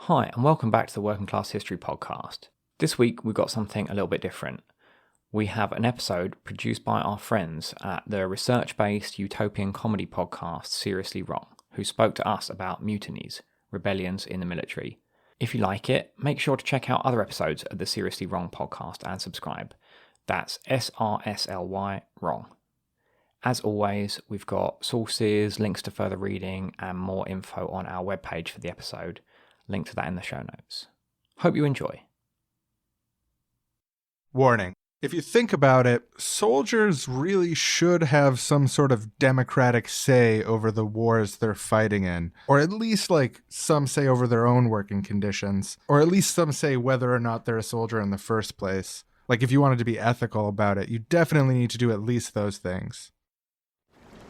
Hi, and welcome back to the Working Class History podcast. This week we've got something a little bit different. We have an episode produced by our friends at the research-based utopian comedy podcast Srsly Wrong, who spoke to us about mutinies, rebellions in the military. If you like it, make sure to check out other episodes of the Srsly Wrong podcast and subscribe. That's SRSLY Wrong. As always, we've got sources, links to further reading, and more info on our webpage for the episode. Link to that in the show notes. Hope you enjoy. Warning. If you think about it, soldiers really should have some sort of democratic say over the wars they're fighting in, or at least some say over their own working conditions, or at least some say whether or not they're a soldier in the first place. If you wanted to be ethical about it, you definitely need to do at least those things.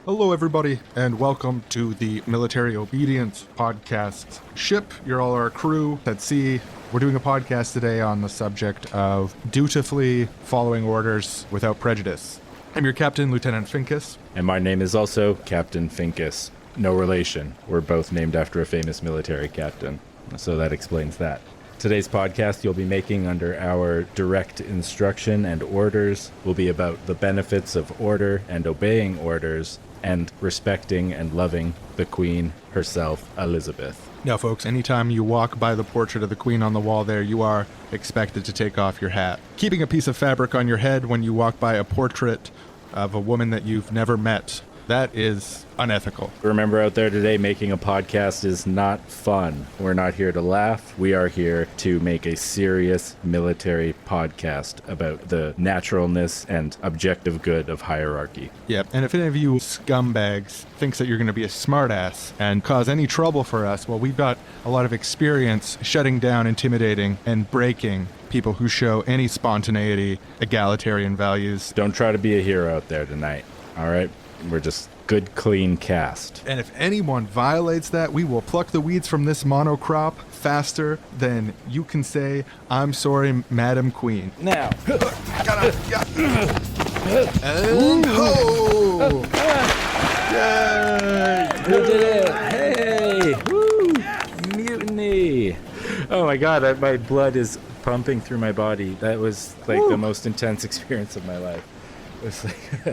Hello, everybody, and welcome to the Military Obedience Podcast. Ship, you're all our crew at sea. We're doing a podcast today on the subject of dutifully following orders without prejudice. I'm your captain, Lieutenant Finkus. And my name is also Captain Finkus. No relation. We're both named after a famous military captain, so that explains that. Today's podcast you'll be making under our direct instruction and orders will be about the benefits of order and obeying orders and respecting and loving the Queen herself, Elizabeth. Now, folks, anytime you walk by the portrait of the Queen on the wall there, you are expected to take off your hat. Keeping a piece of fabric on your head when you walk by a portrait of a woman that you've never met, that is unethical. Remember out there today, making a podcast is not fun. We're not here to laugh. We are here to make a serious military podcast about the naturalness and objective good of hierarchy. Yeah, and if any of you scumbags thinks that you're going to be a smartass and cause any trouble for us, well, we've got a lot of experience shutting down, intimidating, and breaking people who show any spontaneity, egalitarian values. Don't try to be a hero out there tonight, all right? We're just good, clean cast. And if anyone violates that, we will pluck the weeds from this monocrop faster than you can say, "I'm sorry, Madam Queen." Now. And ho! Yay! We did it! Hey! Woo! Mutiny! Oh my god, my blood is pumping through my body. That was the most intense experience of my life.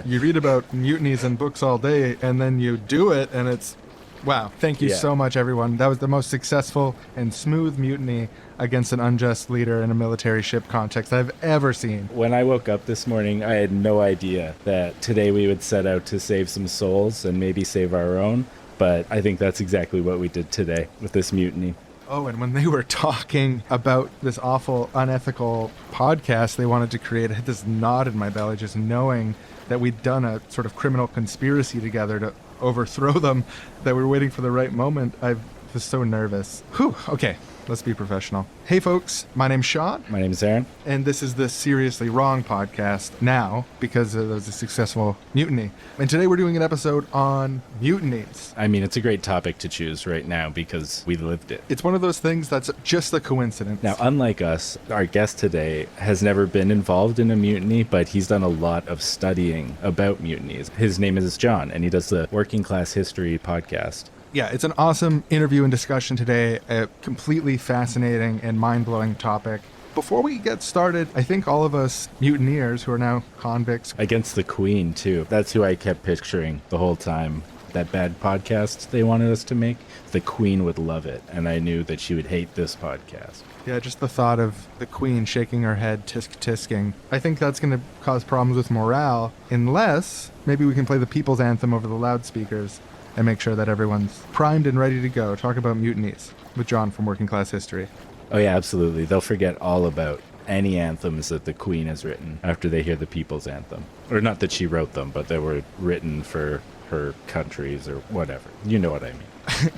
You read about mutinies in books all day, and then you do it, and it's... Wow. Thank you so much, everyone. That was the most successful and smooth mutiny against an unjust leader in a military ship context I've ever seen. When I woke up this morning, I had no idea that today we would set out to save some souls and maybe save our own, but I think that's exactly what we did today with this mutiny. Oh, and when they were talking about this awful, unethical podcast they wanted to create, I had this knot in my belly just knowing that we'd done a sort of criminal conspiracy together to overthrow them, that we were waiting for the right moment. I was so nervous. Whew, okay. Let's be professional. Hey, folks. My name's Sean. My name's Aaron. And this is the Seriously Wrong podcast now because there was a successful mutiny. And today we're doing an episode on mutinies. I mean, it's a great topic to choose right now because we lived it. It's one of those things that's just a coincidence. Now, unlike us, our guest today has never been involved in a mutiny, but he's done a lot of studying about mutinies. His name is John, and he does the Working Class History podcast. Yeah, it's an awesome interview and discussion today, a completely fascinating and mind-blowing topic. Before we get started, I think all of us mutineers who are now convicts... Against the Queen, too. That's who I kept picturing the whole time. That bad podcast they wanted us to make, the Queen would love it, and I knew that she would hate this podcast. Yeah, just the thought of the Queen shaking her head, tisk-tisking. I think that's going to cause problems with morale, unless maybe we can play the People's Anthem over the loudspeakers and make sure that everyone's primed and ready to go. Talk about mutinies with John from Working Class History. Oh yeah, absolutely. They'll forget all about any anthems that the Queen has written after they hear the People's Anthem. Or not that she wrote them, but they were written for her countries or whatever. You know what I mean.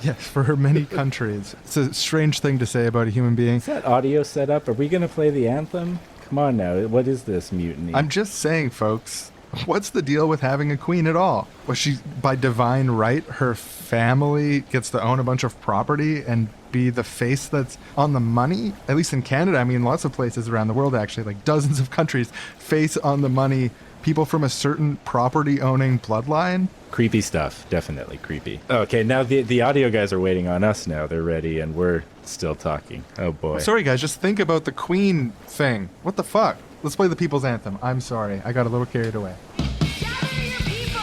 Yes, for her many countries. It's a strange thing to say about a human being. Is that audio set up? Are we going to play the anthem? Come on now. What is this mutiny? I'm just saying, folks. What's the deal with having a queen at all? Was she, by divine right, her family gets to own a bunch of property and be the face that's on the money? At least in Canada, I mean, lots of places around the world, actually, like dozens of countries, face on the money people from a certain property-owning bloodline. Creepy stuff. Definitely creepy. Okay, now the audio guys are waiting on us now. They're ready, and we're still talking. Oh, boy. Sorry, guys, just think about the Queen thing. What the fuck? Let's play the People's Anthem. I'm sorry. I got a little carried away. Gather your people,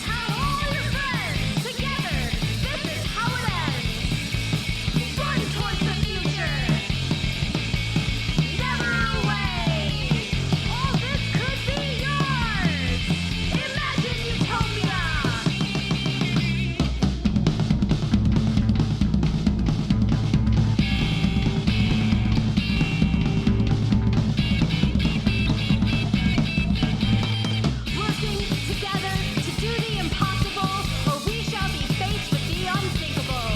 tell all your friends, together, this is how it ends. Run towards the future, never away. All this could be yours. Imagine utopia. Working together to do the impossible, or we shall be faced with the unthinkable.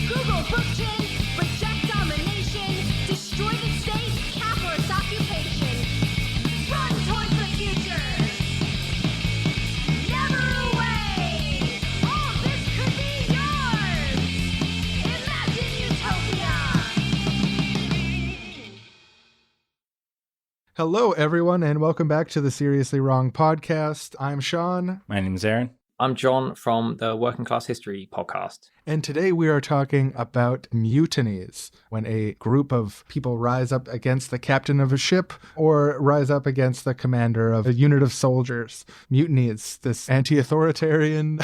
Google Bookchin, reject domination, destroy the state, cap or its occupation. Run towards the future, never away. All this could be yours. Imagine utopia. Hello, everyone, and welcome back to the Seriously Wrong podcast. I'm Sean, My name's Aaron. I'm John from the Working Class History podcast. and today we are talking about mutinies, when a group of people rise up against the captain of a ship or rise up against the commander of a unit of soldiers. Mutiny is this anti-authoritarian,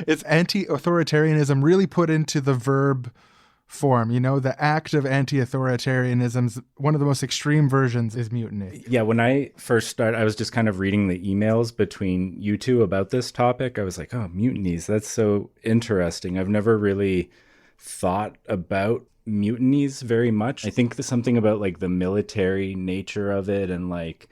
it's anti-authoritarianism really put into the verb form. You know, the act of anti-authoritarianism's one of the most extreme versions is mutiny. Yeah, when I first started, I was just kind of reading the emails between you two about this topic. I was like, oh, mutinies, that's so interesting. I've never really thought about mutinies very much. I think there's something about like the military nature of it, and like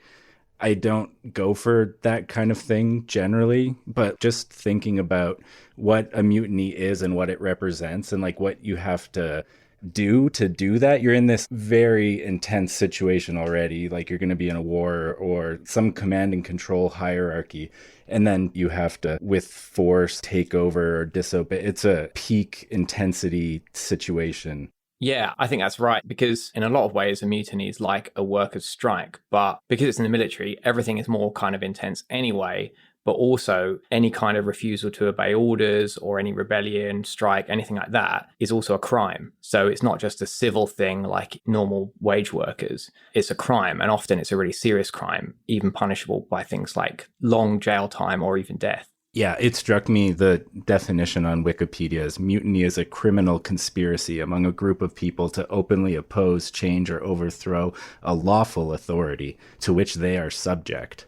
I don't go for that kind of thing generally, but just thinking about what a mutiny is and what it represents and like what you have to do that, you're in this very intense situation already. Like you're going to be in a war or some command and control hierarchy, and then you have to with force take over or disobey. It's a peak intensity situation. Yeah, I think that's right, because in a lot of ways, a mutiny is like a workers' strike. But because it's in the military, everything is more kind of intense anyway. But also, any kind of refusal to obey orders or any rebellion, strike, anything like that is also a crime. So it's not just a civil thing like normal wage workers. It's a crime, and often it's a really serious crime, even punishable by things like long jail time or even death. Yeah, it struck me the definition on Wikipedia is mutiny is a criminal conspiracy among a group of people to openly oppose, change, or overthrow a lawful authority to which they are subject.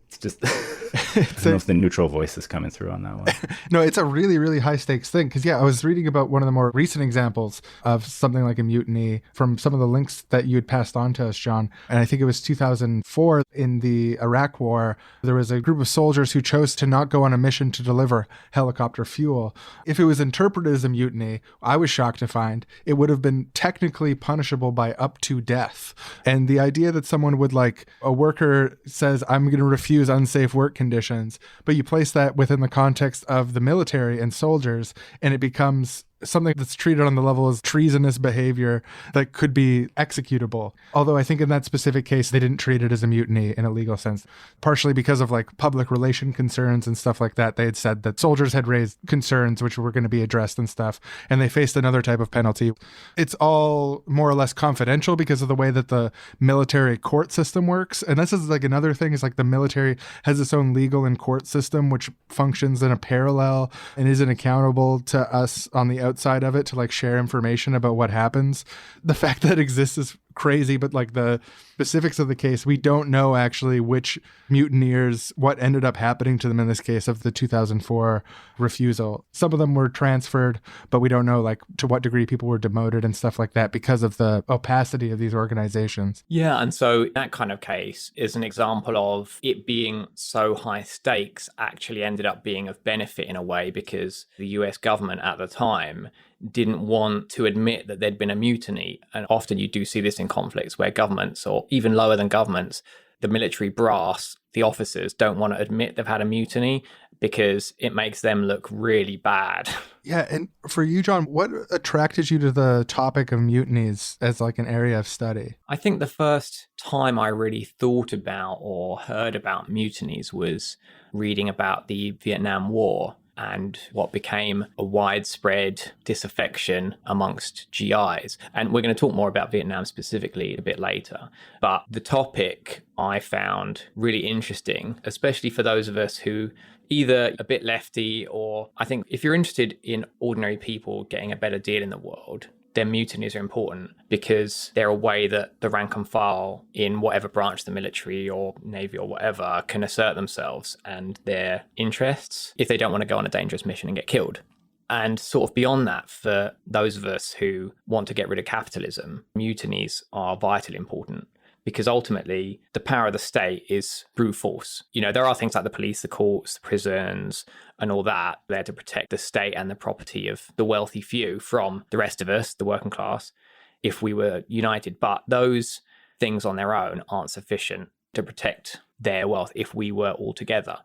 It's just, I don't know if the neutral voice is coming through on that one. No, it's a really, really high stakes thing. Because, yeah, I was reading about one of the more recent examples of something like a mutiny from some of the links that you had passed on to us, John. And I think it was 2004 in the Iraq War. There was a group of soldiers who chose to not go on a mission to deliver helicopter fuel. If it was interpreted as a mutiny, I was shocked to find it would have been technically punishable by up to death. And the idea that someone would, like, a worker says, I'm going to refuse unsafe work conditions, but you place that within the context of the military and soldiers, and it becomes something that's treated on the level as treasonous behavior that could be executable. Although I think in that specific case, they didn't treat it as a mutiny in a legal sense, partially because of like public relation concerns and stuff like that. They had said that soldiers had raised concerns which were going to be addressed and stuff, and they faced another type of penalty. It's all more or less confidential because of the way that the military court system works. And this is like another thing is like the military has its own legal and court system, which functions in a parallel and isn't accountable to us on the outside of it to like share information about what happens. The fact that it exists is crazy, but like the specifics of the case, we don't know actually which mutineers, what ended up happening to them in this case of the 2004 refusal. Some of them were transferred, but we don't know like to what degree people were demoted and stuff like that because of the opacity of these organizations. Yeah, and so that kind of case is an example of it being so high stakes actually ended up being of benefit in a way, because the US government at the time didn't want to admit that there'd been a mutiny. And often you do see this in conflicts where governments, or even lower than governments, the military brass, the officers don't want to admit they've had a mutiny because it makes them look really bad. Yeah, and for you, John, what attracted you to the topic of mutinies as like an area of study? I think the first time I really thought about or heard about mutinies was reading about the Vietnam War and what became a widespread disaffection amongst GIs. And we're going to talk more about Vietnam specifically a bit later. But the topic I found really interesting, especially for those of us who either a bit lefty, or I think if you're interested in ordinary people getting a better deal in the world, then mutinies are important because they're a way that the rank and file in whatever branch of the military or navy or whatever can assert themselves and their interests if they don't want to go on a dangerous mission and get killed. And sort of beyond that, for those of us who want to get rid of capitalism, mutinies are vitally important. Because ultimately, the power of the state is brute force. You know, there are things like the police, the courts, the prisons, and all that there to protect the state and the property of the wealthy few from the rest of us, the working class, if we were united. But those things on their own aren't sufficient to protect their wealth if we were all together.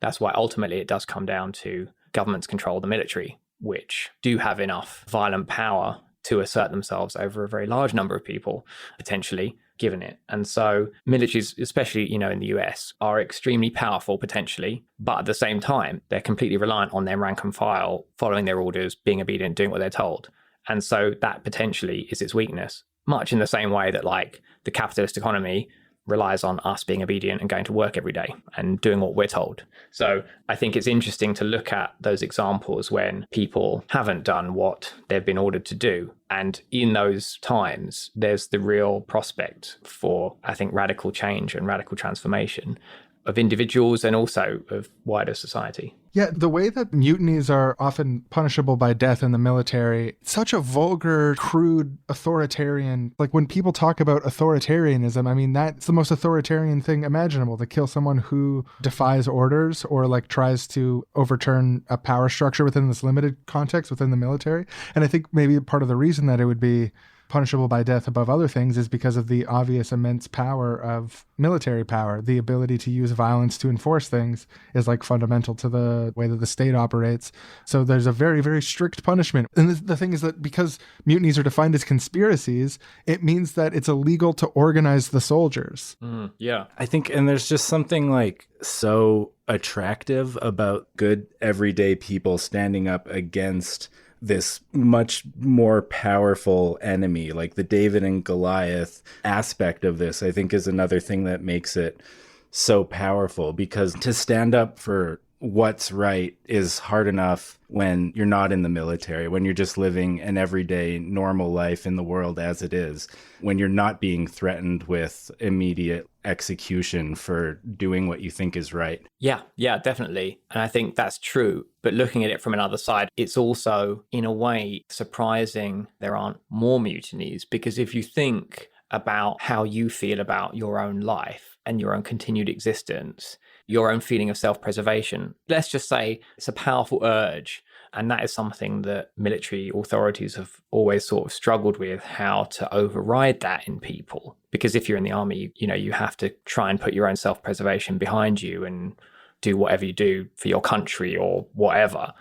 That's why ultimately it does come down to governments control the military, which do have enough violent power to assert themselves over a very large number of people, potentially, given it. And so militaries, especially, you know, in the US, are extremely powerful potentially, but at the same time, they're completely reliant on their rank and file, following their orders, being obedient, doing what they're told. And so that potentially is its weakness, much in the same way that like the capitalist economy relies on us being obedient and going to work every day and doing what we're told. So I think it's interesting to look at those examples when people haven't done what they've been ordered to do. And in those times, there's the real prospect for, I think, radical change and radical transformation of individuals and also of wider society. Yeah, the way that mutinies are often punishable by death in the military, such a vulgar, crude, authoritarian, like when people talk about authoritarianism, I mean, that's the most authoritarian thing imaginable, to kill someone who defies orders or like tries to overturn a power structure within this limited context within the military. And I think maybe part of the reason that it would be punishable by death above other things is because of the obvious immense power of military power. The ability to use violence to enforce things is like fundamental to the way that the state operates. So there's a very, very strict punishment. And the thing is that because mutinies are defined as conspiracies, it means that it's illegal to organize the soldiers. Yeah. I think, and there's just something like so attractive about good everyday people standing up against this much more powerful enemy. Like the David and Goliath aspect of this, I think, is another thing that makes it so powerful, because to stand up for what's right is hard enough when you're not in the military, when you're just living an everyday normal life in the world as it is, when you're not being threatened with immediate execution for doing what you think is right. Yeah, definitely. And I think that's true. But looking at it from another side, it's also, in a way, surprising there aren't more mutinies, because if you think about how you feel about your own life and your own continued existence, your own feeling of self-preservation, let's just say it's a powerful urge. And that is something that military authorities have always sort of struggled with, how to override that in people. Because if you're in the army, you know, you have to try and put your own self-preservation behind you and do whatever you do for your country or whatever.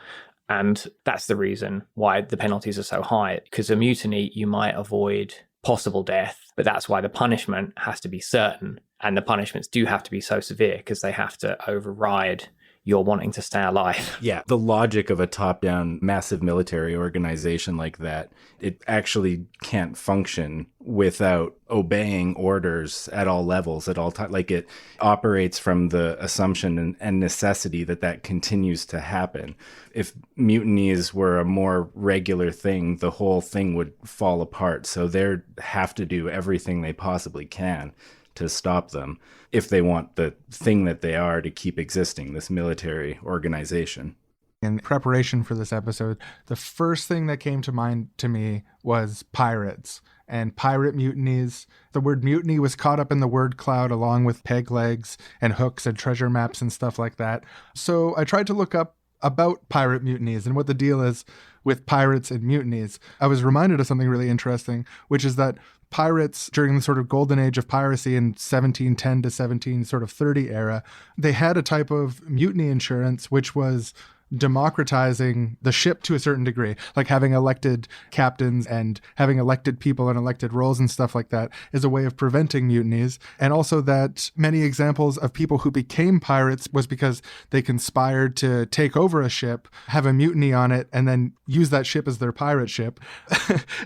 And that's the reason why the penalties are so high. Because a mutiny, you might avoid possible death, but that's why the punishment has to be certain. And the punishments do have to be so severe because they have to override your wanting to stay alive. Yeah, the logic of a top-down massive military organization like that, it actually can't function without obeying orders at all levels, at all times. Like, it operates from the assumption and necessity that that continues to happen. If mutinies were a more regular thing, the whole thing would fall apart. So they have to do everything they possibly can to stop them if they want the thing that they are to keep existing, this military organization. In preparation for this episode, the first thing that came to mind to me was pirates and pirate mutinies. The word mutiny was caught up in the word cloud along with peg legs and hooks and treasure maps and stuff like that. So I tried to look up about pirate mutinies and what the deal is with pirates and mutinies, I was reminded of something really interesting, which is that pirates during the sort of golden age of piracy in 1710 to 1730 era, they had a type of mutiny insurance, which was democratizing the ship to a certain degree, like having elected captains and having elected people and elected roles and stuff like that is a way of preventing mutinies. And also that many examples of people who became pirates was because they conspired to take over a ship, have a mutiny on it, and then use that ship as their pirate ship.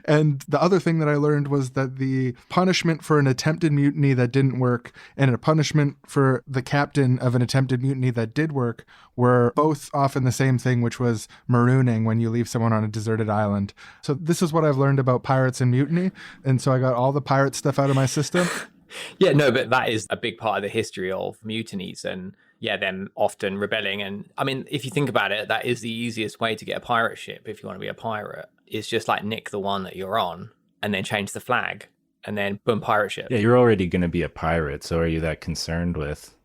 And the other thing that I learned was that the punishment for an attempted mutiny that didn't work and a punishment for the captain of an attempted mutiny that did work were both often the same thing, which was marooning when you leave someone on a deserted island. So this is what I've learned about pirates and mutiny. And so I got all the pirate stuff out of my system. Yeah, no, but that is a big part of the history of mutinies and, yeah, them often rebelling. And I mean, if you think about it, that is the easiest way to get a pirate ship if you want to be a pirate. It's just like nick the one that you're on and then change the flag and then boom, pirate ship. Yeah, you're already going to be a pirate, so are you that concerned with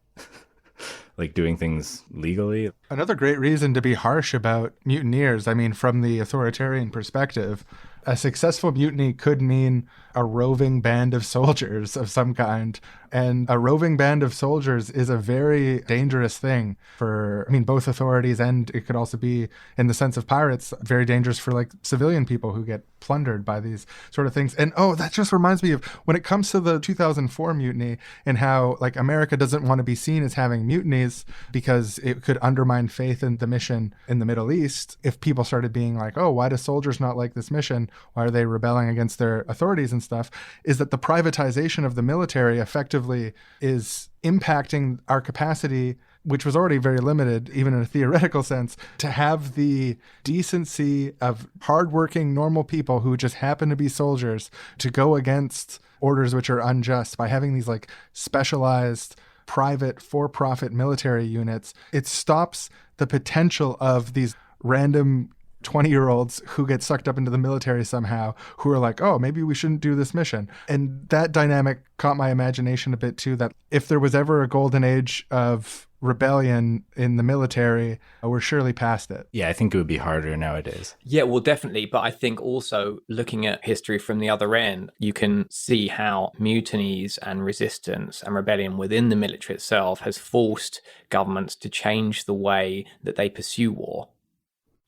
like doing things legally? Another great reason to be harsh about mutineers, I mean, from the authoritarian perspective, a successful mutiny could mean a roving band of soldiers of some kind. And a roving band of soldiers is a very dangerous thing for, I mean, both authorities, and it could also be, in the sense of pirates, very dangerous for like civilian people who get plundered by these sort of things. And oh, that just reminds me of when it comes to the 2004 mutiny and how like America doesn't want to be seen as having mutinies because it could undermine faith in the mission in the Middle East. If people started being like, oh, why do soldiers not like this mission? Why are they rebelling against their authorities and stuff? Is that the privatization of the military effectively is impacting our capacity, which was already very limited, even in a theoretical sense, to have the decency of hardworking, normal people who just happen to be soldiers to go against orders which are unjust by having these like specialized private for-profit military units. It stops the potential of these random 20-year-olds who get sucked up into the military somehow, who are like, oh, maybe we shouldn't do this mission. And that dynamic caught my imagination a bit too, that if there was ever a golden age of rebellion in the military, we're surely past it. Yeah, I think it would be harder nowadays. Yeah, well, definitely. But I think also looking at history from the other end, you can see how mutinies and resistance and rebellion within the military itself has forced governments to change the way that they pursue war.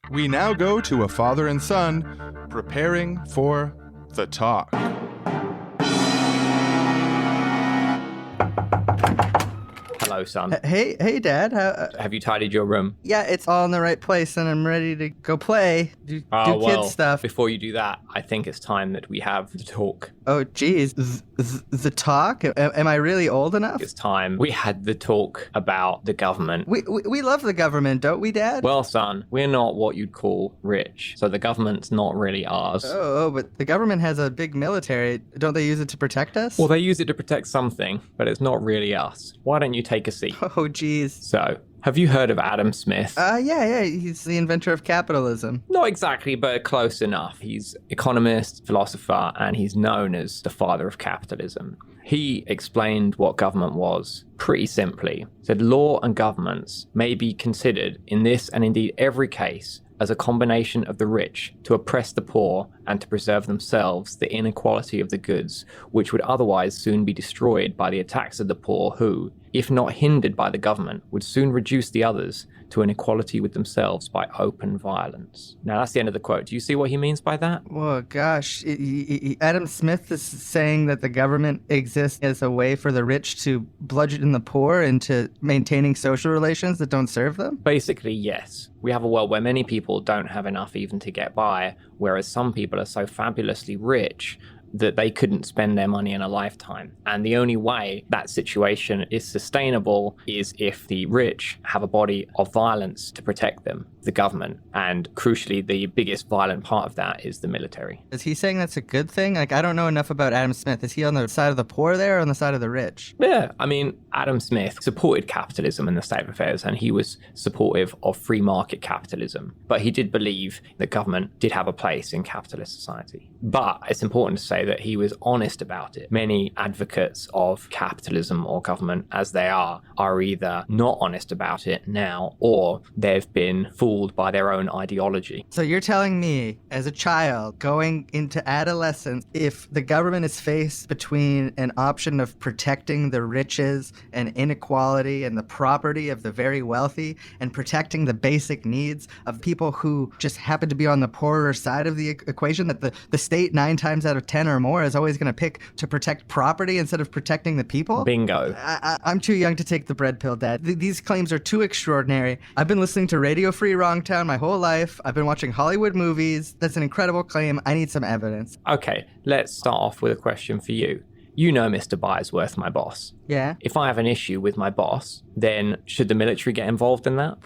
We now go to a father and son preparing for the talk. Hello, son. Hey, Dad. Have you tidied your room? Yeah, it's all in the right place, and I'm ready to go play, do kid stuff. Before you do that, I think it's time that we have the talk. Oh, geez, the talk? Am I really old enough? It's time we had the talk about the government. We love the government, don't we, Dad? Well, son, we're not what you'd call rich, so the government's not really ours. Oh, but the government has a big military. Don't they use it to protect us? Well, they use it to protect something, but it's not really us. Why don't you take a seat? Oh, geez. So, have you heard of Adam Smith? Yeah, he's the inventor of capitalism. Not exactly, but close enough. He's economist, philosopher, and he's known as the father of capitalism. He explained what government was pretty simply. He said law and governments may be considered in this and indeed every case as a combination of the rich to oppress the poor and to preserve themselves the inequality of the goods, which would otherwise soon be destroyed by the attacks of the poor who, if not hindered by the government, would soon reduce the others to an equality with themselves by open violence. Now that's the end of the quote. Do you see what he means by that? Well, gosh, Adam Smith is saying that the government exists as a way for the rich to bludgeon the poor into maintaining social relations that don't serve them? Basically, yes. We have a world where many people don't have enough even to get by, whereas some people are so fabulously rich that they couldn't spend their money in a lifetime. And the only way that situation is sustainable is if the rich have a body of violence to protect them, the government. And crucially, the biggest violent part of that is the military. Is he saying that's a good thing? Like, I don't know enough about Adam Smith. Is he on the side of the poor there or on the side of the rich? Yeah, I mean, Adam Smith supported capitalism in the state of affairs, and he was supportive of free market capitalism. But he did believe that government did have a place in capitalist society. But it's important to say that he was honest about it. Many advocates of capitalism or government as they are either not honest about it now, or they've been fooled fooled by their own ideology. So you're telling me, as a child going into adolescence, if the government is faced between an option of protecting the riches and inequality and the property of the very wealthy and protecting the basic needs of people who just happen to be on the poorer side of the equation, that the state 9 times out of 10 or more is always going to pick to protect property instead of protecting the people? Bingo. I'm too young to take the bread pill, Dad. These claims are too extraordinary. I've been listening to Radio Free Wrongtown my whole life. I've been watching Hollywood movies. That's an incredible claim. I need some evidence. Okay, let's start off with a question for you. You know Mr. Byesworth, my boss. Yeah? If I have an issue with my boss, then should the military get involved in that?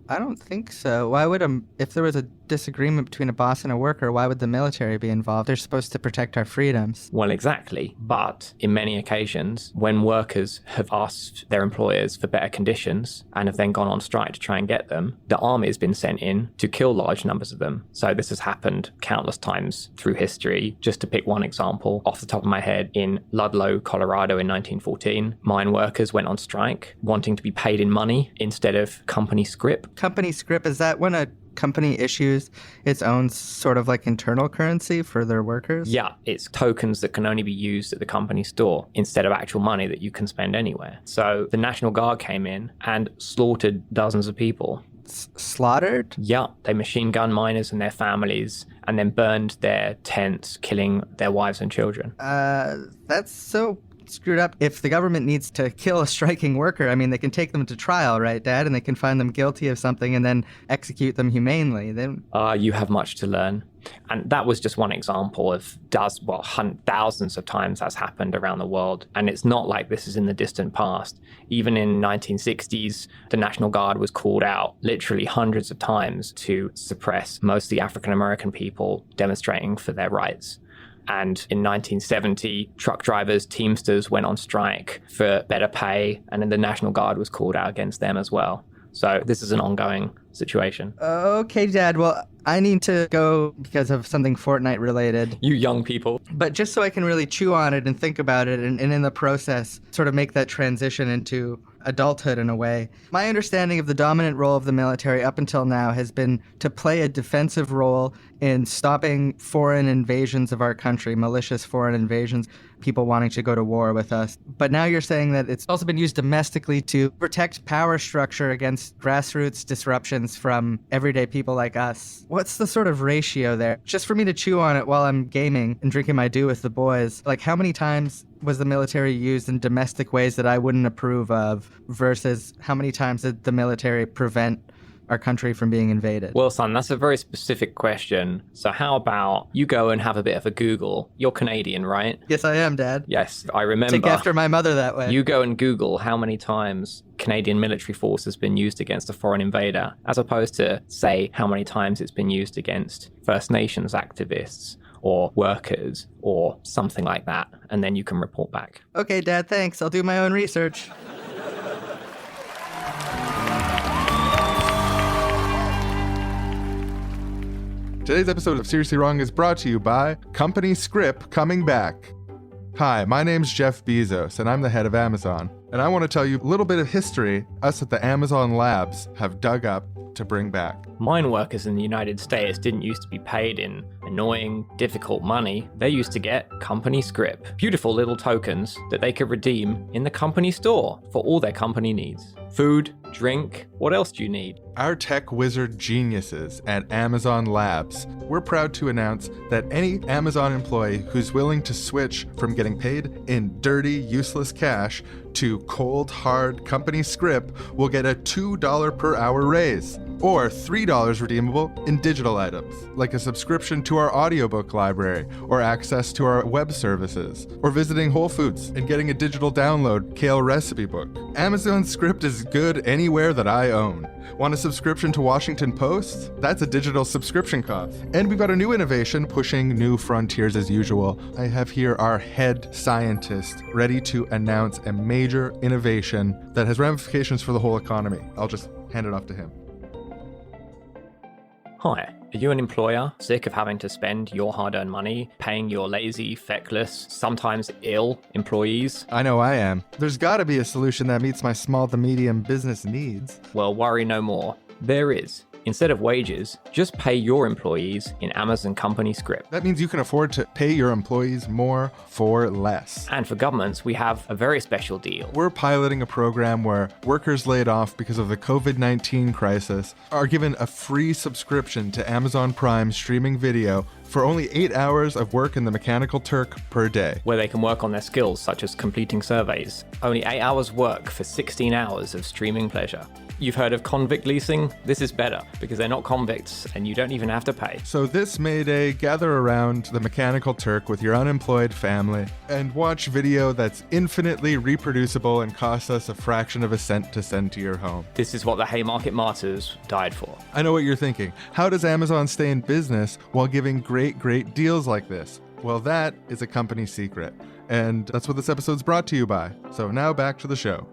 I don't think so. Why would if there was a disagreement between a boss and a worker, why would the military be involved? They're supposed to protect our freedoms. Well, exactly. But in many occasions, when workers have asked their employers for better conditions and have then gone on strike to try and get them, the army has been sent in to kill large numbers of them. So this has happened countless times through history. Just to pick one example off the top of my head, in Ludlow, Colorado in 1914, mine workers went on strike wanting to be paid in money instead of company scrip. Company scrip, is that when a company issues its own sort of like internal currency for their workers? Yeah, it's tokens that can only be used at the company store instead of actual money that you can spend anywhere. So the National Guard came in and slaughtered dozens of people. Slaughtered? Yeah, they machine gun miners and their families and then burned their tents, killing their wives and children. That's so screwed up. If the government needs to kill a striking worker, I mean, they can take them to trial, right, Dad? And they can find them guilty of something and then execute them humanely. You have much to learn. And that was just one example of thousands of times that's happened around the world. And it's not like this is in the distant past. Even in 1960s, the National Guard was called out literally hundreds of times to suppress mostly African-American people demonstrating for their rights. And in 1970, truck drivers, Teamsters went on strike for better pay, and then the National Guard was called out against them as well. So this is an ongoing situation. Okay, Dad. Well, I need to go because of something Fortnite related. You young people. But just so I can really chew on it and think about it and in the process sort of make that transition into adulthood in a way. My understanding of the dominant role of the military up until now has been to play a defensive role in stopping foreign invasions of our country, malicious foreign invasions, people wanting to go to war with us. But now you're saying that it's also been used domestically to protect power structure against grassroots disruptions from everyday people like us. What's the sort of ratio there? Just for me to chew on it while I'm gaming and drinking my dew with the boys. Like, how many times was the military used in domestic ways that I wouldn't approve of versus how many times did the military prevent our country from being invaded? Well, son, that's a very specific question. So how about you go and have a bit of a Google? You're Canadian, right? Yes, I am, Dad. Yes, I remember. Take after my mother that way. You go and Google how many times Canadian military force has been used against a foreign invader, as opposed to, say, how many times it's been used against First Nations activists or workers or something like that. And then you can report back. Okay, Dad, thanks. I'll do my own research. Today's episode of Seriously Wrong is brought to you by Company Scrip Coming Back. Hi, my name's Jeff Bezos, and I'm the head of Amazon. And I want to tell you a little bit of history us at the Amazon labs have dug up to bring back. Mine workers in the United States didn't used to be paid in annoying, difficult money. They used to get company scrip, beautiful little tokens that they could redeem in the company store for all their company needs. Food, drink, what else do you need? Our tech wizard geniuses at Amazon Labs, we're proud to announce that any Amazon employee who's willing to switch from getting paid in dirty, useless cash to cold, hard company scrip will get a $2 per hour raise, or $3 redeemable in digital items, like a subscription to our audiobook library, or access to our web services, or visiting Whole Foods and getting a digital download Kale recipe book. Amazon Script is good anywhere that I own. Want a subscription to Washington Post? That's a digital subscription cost. And we've got a new innovation pushing new frontiers as usual. I have here our head scientist ready to announce a major innovation that has ramifications for the whole economy. I'll just hand it off to him. Hi, are you an employer sick of having to spend your hard-earned money paying your lazy, feckless, sometimes ill employees? I know I am. There's got to be a solution that meets my small to medium business needs. Well, worry no more. There is. Instead of wages, just pay your employees in Amazon company script. That means you can afford to pay your employees more for less. And for governments, we have a very special deal. We're piloting a program where workers laid off because of the COVID-19 crisis are given a free subscription to Amazon Prime streaming video for only 8 hours of work in the Mechanical Turk per day. Where they can work on their skills, such as completing surveys. Only 8 hours work for 16 hours of streaming pleasure. You've heard of convict leasing? This is better, because they're not convicts and you don't even have to pay. So this May Day, gather around the Mechanical Turk with your unemployed family and watch video that's infinitely reproducible and costs us a fraction of a cent to send to your home. This is what the Haymarket martyrs died for. I know what you're thinking. How does Amazon stay in business while giving great deals like this? Well, that is a company secret. And that's what this episode's brought to you by. So now back to the show.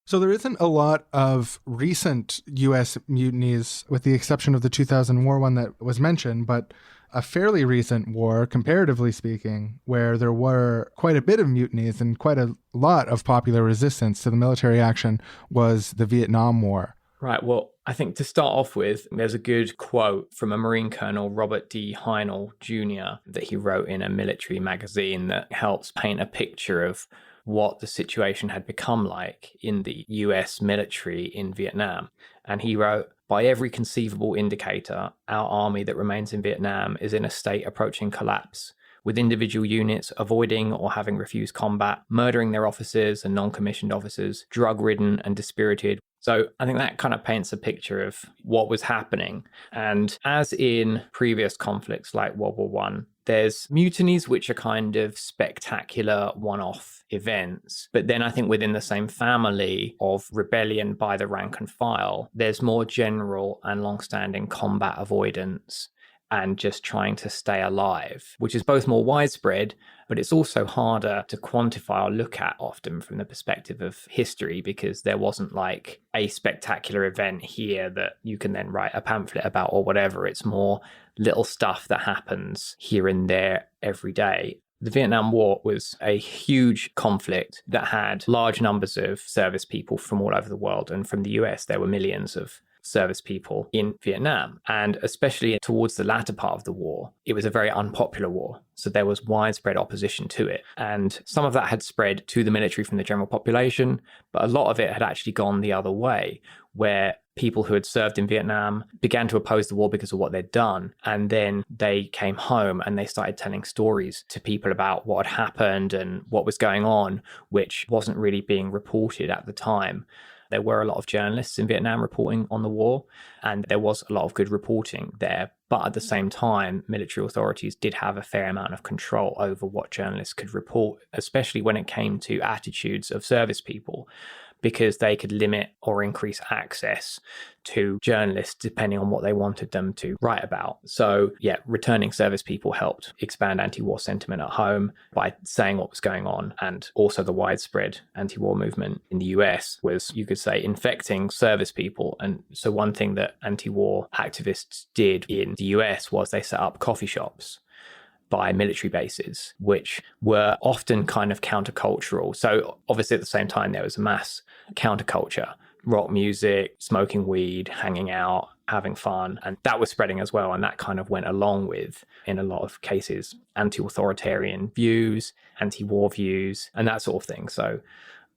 So there isn't a lot of recent U.S. mutinies, with the exception of the 2000 war one that was mentioned, but a fairly recent war, comparatively speaking, where there were quite a bit of mutinies and quite a lot of popular resistance to the military action was the Vietnam War. Right, well, I think to start off with, there's a good quote from a Marine Colonel, Robert D. Heinel Jr., that he wrote in a military magazine that helps paint a picture of what the situation had become like in the US military in Vietnam. And he wrote, "By every conceivable indicator, our army that remains in Vietnam is in a state approaching collapse, with individual units avoiding or having refused combat, murdering their officers and non-commissioned officers, drug-ridden and dispirited." So I think that kind of paints a picture of what was happening. And as in previous conflicts like World War I, there's mutinies which are kind of spectacular one-off events. But then I think within the same family of rebellion by the rank and file, there's more general and long-standing combat avoidance and just trying to stay alive, which is both more widespread, but it's also harder to quantify or look at often from the perspective of history, because there wasn't like a spectacular event here that you can then write a pamphlet about or whatever. It's more little stuff that happens here and there every day. The Vietnam War was a huge conflict that had large numbers of service people from all over the world. And from the US, there were millions of service people in Vietnam. And especially towards the latter part of the war, it was a very unpopular war. So there was widespread opposition to it. And some of that had spread to the military from the general population, but a lot of it had actually gone the other way, where people who had served in Vietnam began to oppose the war because of what they'd done. And then they came home and they started telling stories to people about what had happened and what was going on, which wasn't really being reported at the time. There were a lot of journalists in Vietnam reporting on the war, and there was a lot of good reporting there. But at the same time, military authorities did have a fair amount of control over what journalists could report, especially when it came to attitudes of service people, because they could limit or increase access to journalists depending on what they wanted them to write about. So yeah, returning service people helped expand anti-war sentiment at home by saying what was going on. And also the widespread anti-war movement in the US was, you could say, infecting service people. And so one thing that anti-war activists did in the US was they set up coffee shops by military bases, which were often kind of countercultural. So obviously at the same time, there was a mass counterculture, rock music, smoking weed, hanging out, having fun. And that was spreading as well. And that kind of went along with, in a lot of cases, anti-authoritarian views, anti-war views, and that sort of thing. So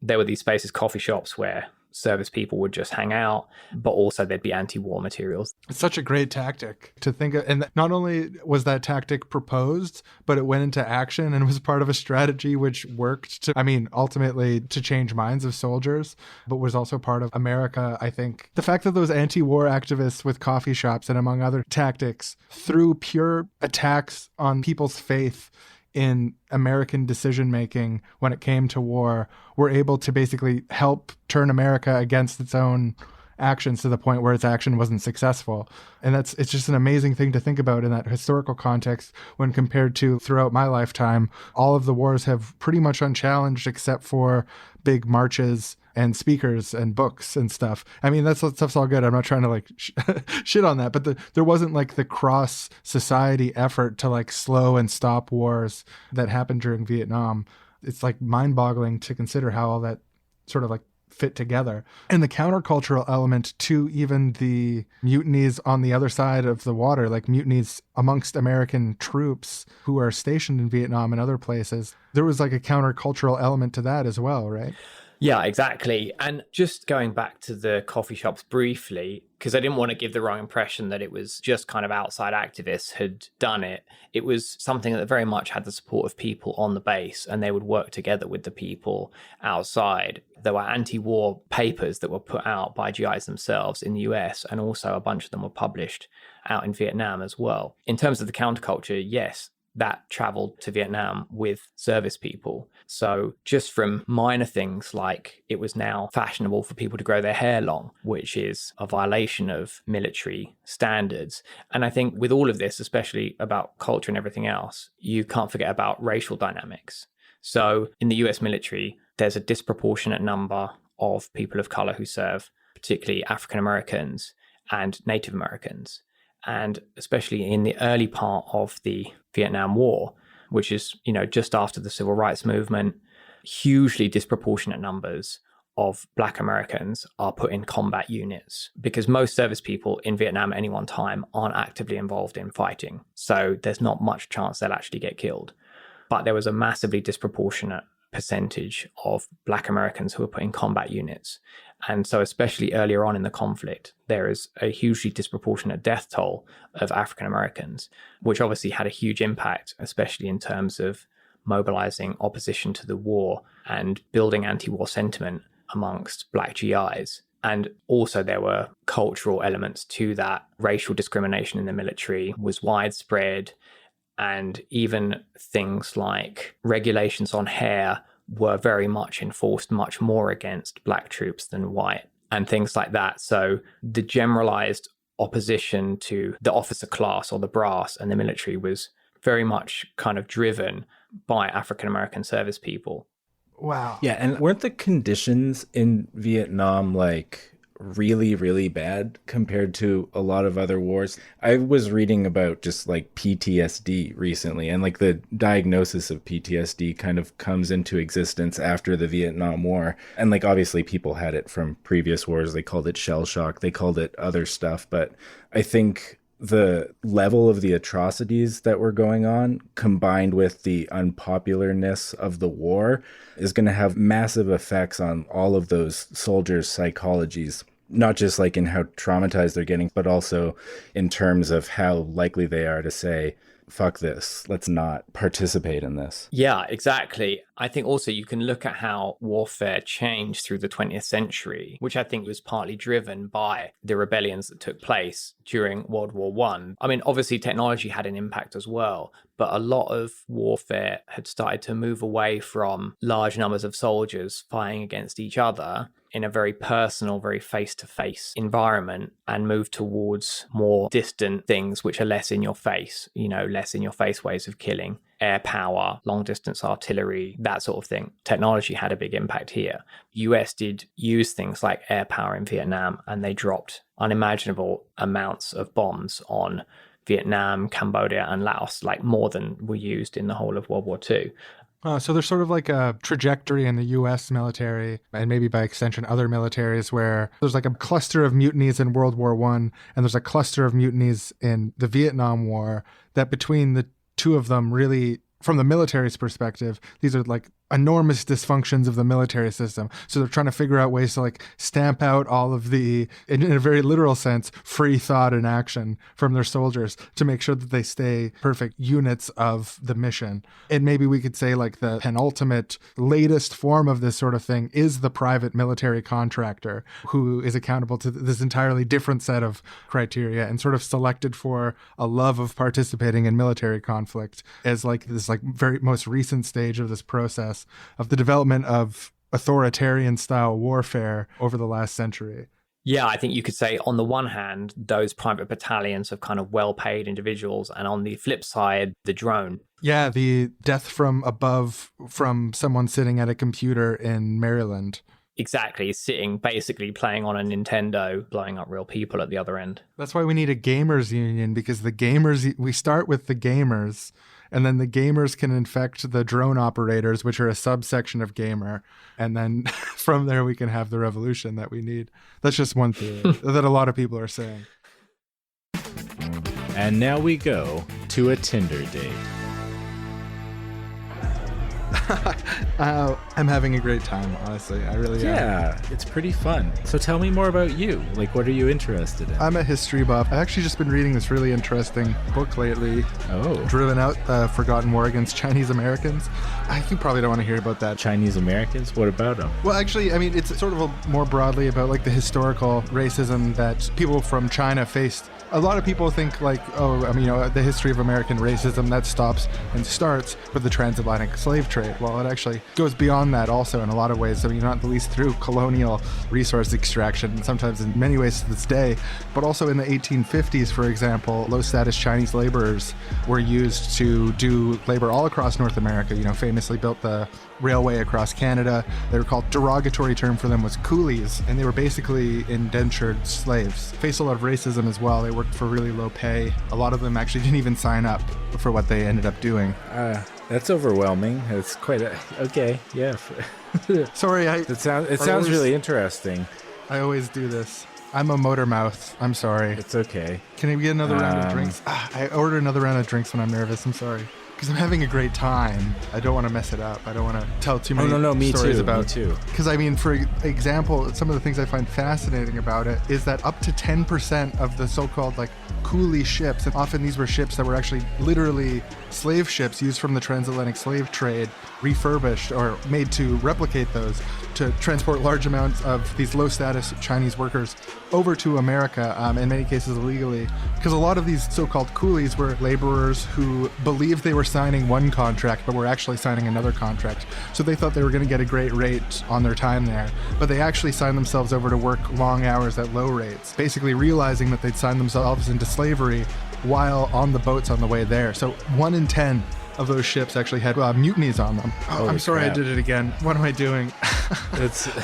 there were these spaces, coffee shops, where service people would just hang out, but also there'd be anti-war materials. It's such a great tactic to think of. And not only was that tactic proposed, but it went into action and was part of a strategy which worked to, ultimately to change minds of soldiers, but was also part of America, I think. The fact that those anti-war activists with coffee shops and among other tactics, through pure attacks on people's faith in American decision-making when it came to war, were able to basically help turn America against its own actions to the point where its action wasn't successful. And it's just an amazing thing to think about in that historical context when compared to throughout my lifetime. All of the wars have pretty much unchallenged except for big marches and speakers and books and stuff. That stuff's all good. I'm not trying to shit on that, but there wasn't the cross society effort to slow and stop wars that happened during Vietnam. It's mind boggling to consider how all that sort of fit together. And the countercultural element to even the mutinies on the other side of the water, like mutinies amongst American troops who are stationed in Vietnam and other places, there was like a countercultural element to that as well, right? Yeah, exactly. And just going back to the coffee shops briefly, because I didn't want to give the wrong impression that it was just kind of outside activists had done it. It was something that very much had the support of people on the base, and they would work together with the people outside. There were anti-war papers that were put out by GIs themselves in the US, and also a bunch of them were published out in Vietnam as well. In terms of the counterculture, yes, that traveled to Vietnam with service people. So just from minor things like it was now fashionable for people to grow their hair long, which is a violation of military standards. And I think with all of this, especially about culture and everything else, you can't forget about racial dynamics. So in the US military, there's a disproportionate number of people of color who serve, particularly African Americans and Native Americans. And especially in the early part of the Vietnam War, which is, just after the Civil Rights Movement, hugely disproportionate numbers of Black Americans are put in combat units because most service people in Vietnam at any one time aren't actively involved in fighting. So there's not much chance they'll actually get killed. But there was a massively disproportionate percentage of Black Americans who were put in combat units. And so especially earlier on in the conflict, there is a hugely disproportionate death toll of African Americans, which obviously had a huge impact, especially in terms of mobilizing opposition to the war and building anti-war sentiment amongst Black GIs. And also there were cultural elements to that. Racial discrimination in the military was widespread. And even things like regulations on hair were very much enforced much more against Black troops than white and things like that. So the generalized opposition to the officer class or the brass and the military was very much kind of driven by African American service people. Wow. Yeah, and weren't the conditions in Vietnam like really, really bad compared to a lot of other wars? I was reading about just like PTSD recently, and like the diagnosis of PTSD kind of comes into existence after the Vietnam War. And like obviously people had it from previous wars. They called it shell shock. They called it other stuff. But I think the level of the atrocities that were going on combined with the unpopularness of the war is going to have massive effects on all of those soldiers' psychologies, not just like in how traumatized they're getting, but also in terms of how likely they are to say, fuck this, let's not participate in this. Yeah, exactly. I think also you can look at how warfare changed through the 20th century, which I think was partly driven by the rebellions that took place during World War I. I mean, obviously technology had an impact as well, but a lot of warfare had started to move away from large numbers of soldiers fighting against each other in a very personal, very face-to-face environment and move towards more distant things which are less in your face, less in your face ways of killing. Air power, long-distance artillery, that sort of thing. Technology had a big impact here. US did use things like air power in Vietnam, and they dropped unimaginable amounts of bombs on Vietnam, Cambodia, and Laos, like more than were used in the whole of World War II. So there's sort of like a trajectory in the U.S. military, and maybe by extension other militaries, where there's like a cluster of mutinies in World War I, and there's a cluster of mutinies in the Vietnam War, that between the two of them really, from the military's perspective, these are like enormous dysfunctions of the military system. So they're trying to figure out ways to like stamp out all of the, in a very literal sense, free thought and action from their soldiers to make sure that they stay perfect units of the mission. And maybe we could say like the penultimate, latest form of this sort of thing is the private military contractor who is accountable to this entirely different set of criteria and sort of selected for a love of participating in military conflict as like this like very most recent stage of this process of the development of authoritarian style warfare over the last century. Yeah, I think you could say on the one hand, those private battalions of kind of well-paid individuals, and on the flip side, the drone. Yeah, the death from above from someone sitting at a computer in Maryland. Exactly, sitting, basically playing on a Nintendo, blowing up real people at the other end. That's why we need a gamers union, because the gamers, we start with the gamers, And then the gamers can infect the drone operators, which are a subsection of gamer. And then from there, we can have the revolution that we need. That's just one theory that a lot of people are saying. And now we go to a Tinder date. I'm having a great time, honestly. I really am. Yeah, it's pretty fun. So tell me more about you. Like, what are you interested in? I'm a history buff. I've actually just been reading this really interesting book lately. Oh. Driven Out, Forgotten War Against Chinese Americans. You probably don't want to hear about that. Chinese Americans? What about them? Well, actually, I mean, it's sort of more broadly about like the historical racism that people from China faced. A lot of people think like, the history of American racism, that stops and starts with the transatlantic slave trade. Well, it actually goes beyond that also in a lot of ways. I mean, not the least through colonial resource extraction, and sometimes in many ways to this day, but also in the 1850s, for example, low-status Chinese laborers were used to do labor all across North America. Famously built the railway across Canada. They were called, derogatory term for them was coolies, and they were basically indentured slaves. Faced a lot of racism as well. They worked for really low pay. A lot of them actually didn't even sign up for what they ended up doing. That's overwhelming. It's quite okay. Yeah. Sorry, it sounds really interesting. I always do this. I'm a motor mouth. I'm sorry. It's okay. Can I get another round of drinks? I order another round of drinks when I'm nervous. I'm sorry. Because I'm having a great time. I don't want to mess it up. I don't want to tell too many stories about it. Me too. Because, I mean, for example, some of the things I find fascinating about it is that up to 10% of the so-called, like, coolie ships, and often these were ships that were actually literally slave ships used from the transatlantic slave trade, refurbished or made to replicate those, to transport large amounts of these low-status Chinese workers over to America, in many cases illegally. Because a lot of these so-called coolies were laborers who believed they were signing one contract, but were actually signing another contract. So they thought they were going to get a great rate on their time there, but they actually signed themselves over to work long hours at low rates, basically realizing that they'd signed themselves into slavery while on the boats on the way there. So 1 in 10 of those ships actually had mutinies on them. I'm sorry, crap. I did it again. What am I doing?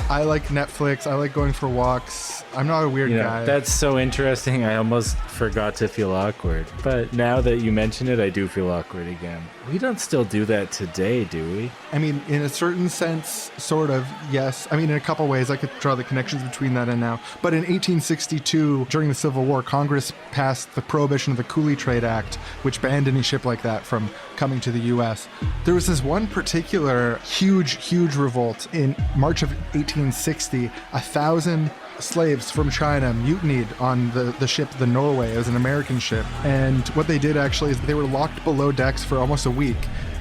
I like Netflix. I like going for walks. I'm not a weird guy. That's so interesting. I almost forgot to feel awkward. But now that you mention it, I do feel awkward again. We don't still do that today, do we? I mean, in a certain sense, sort of, yes. I mean, in a couple ways, I could draw the connections between that and now. But in 1862, during the Civil War, Congress passed the Prohibition of the Coolie Trade Act, which banned any ship like that from coming to the U.S. There was this one particular huge revolt in March of 1860. 1,000 slaves from China mutinied on the ship, the Norway. It was an American ship. And what they did actually is they were locked below decks for almost a week.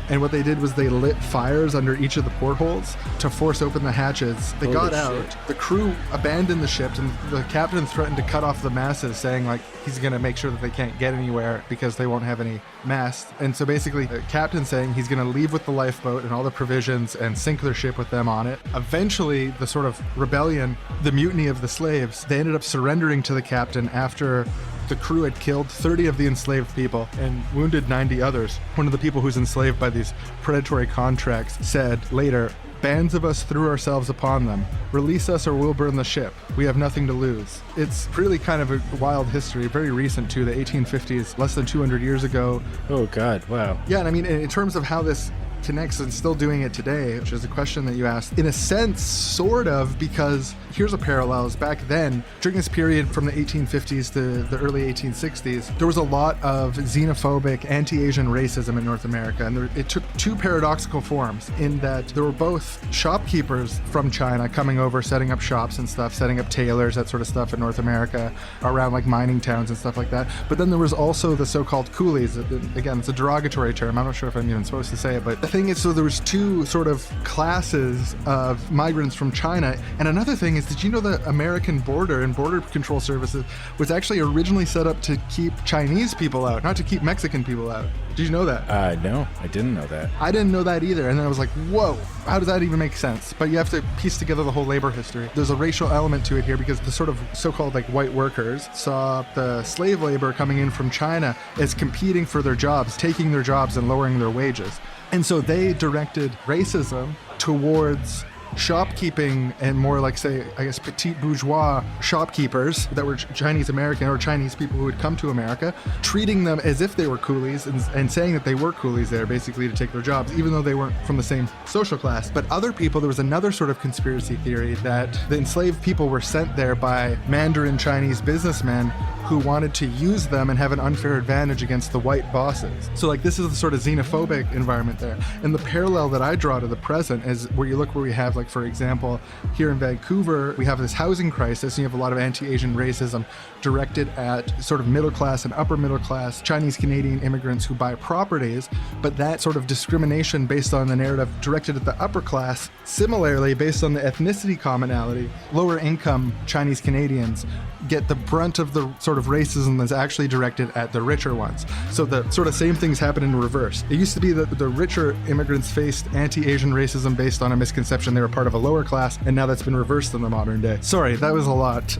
And what they did was they lit fires under each of the portholes to force open the hatches. They got out. The crew abandoned the ships, and the captain threatened to cut off the masts, saying like he's going to make sure that they can't get anywhere because they won't have any masts. And so basically the captain saying he's going to leave with the lifeboat and all the provisions and sink their ship with them on it. Eventually, the sort of rebellion, the mutiny of the slaves, they ended up surrendering to the captain after the crew had killed 30 of the enslaved people and wounded 90 others. One of the people who's enslaved by these predatory contracts said later, "Bands of us threw ourselves upon them. Release us or we'll burn the ship. We have nothing to lose." It's really kind of a wild history, very recent too, the 1850s, less than 200 years ago. Oh God, wow. Yeah, and I mean, in terms of how this connects and still doing it today, which is a question that you asked, in a sense, sort of, because here's a parallel. Is back then, during this period from the 1850s to the early 1860s, there was a lot of xenophobic, anti-Asian racism in North America, and it took two paradoxical forms in that there were both shopkeepers from China coming over, setting up shops and stuff, setting up tailors, that sort of stuff in North America, around like mining towns and stuff like that. But then there was also the so-called coolies. Again, it's a derogatory term. I'm not sure if I'm even supposed to say it, but the thing is, so there was two sort of classes of migrants from China. And another thing is, did you know the American border and border control services was actually originally set up to keep Chinese people out, not to keep Mexican people out? Did you know that? No, I didn't know that. I didn't know that either. And then I was like, whoa, how does that even make sense? But you have to piece together the whole labor history. There's a racial element to it here because the sort of so-called like white workers saw the slave labor coming in from China as competing for their jobs, taking their jobs and lowering their wages. And so they directed racism towards shopkeeping and more like, say, I guess, petit bourgeois shopkeepers that were Chinese American or Chinese people who had come to America, treating them as if they were coolies and saying that they were coolies there basically to take their jobs, even though they weren't from the same social class. But other people, there was another sort of conspiracy theory that the enslaved people were sent there by Mandarin Chinese businessmen who wanted to use them and have an unfair advantage against the white bosses. So like this is the sort of xenophobic environment there. And the parallel that I draw to the present is where you look where we have, like, for example, here in Vancouver, we have this housing crisis and you have a lot of anti-Asian racism directed at sort of middle class and upper middle class Chinese Canadian immigrants who buy properties, but that sort of discrimination based on the narrative directed at the upper class, similarly based on the ethnicity commonality, lower income Chinese Canadians get the brunt of the sort of racism that's actually directed at the richer ones. So the sort of same things happen in reverse. It used to be that the richer immigrants faced anti-Asian racism based on a misconception they were part of a lower class, and now that's been reversed in the modern day. Sorry, that was a lot.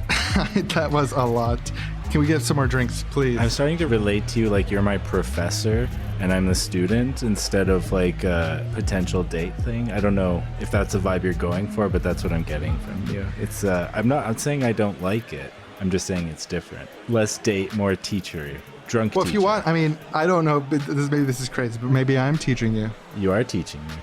That was a lot. Can we get some more drinks, please? I'm starting to relate to you like you're my professor and I'm the student instead of like a potential date thing. I don't know if that's the vibe you're going for, but that's what I'm getting from you. It's I'm saying I don't like it. I'm just saying it's different. Less date, more teacher. Drunk Well, teacher. if you want, I mean, I don't know, but maybe this is crazy, but maybe I'm teaching you. You are teaching me.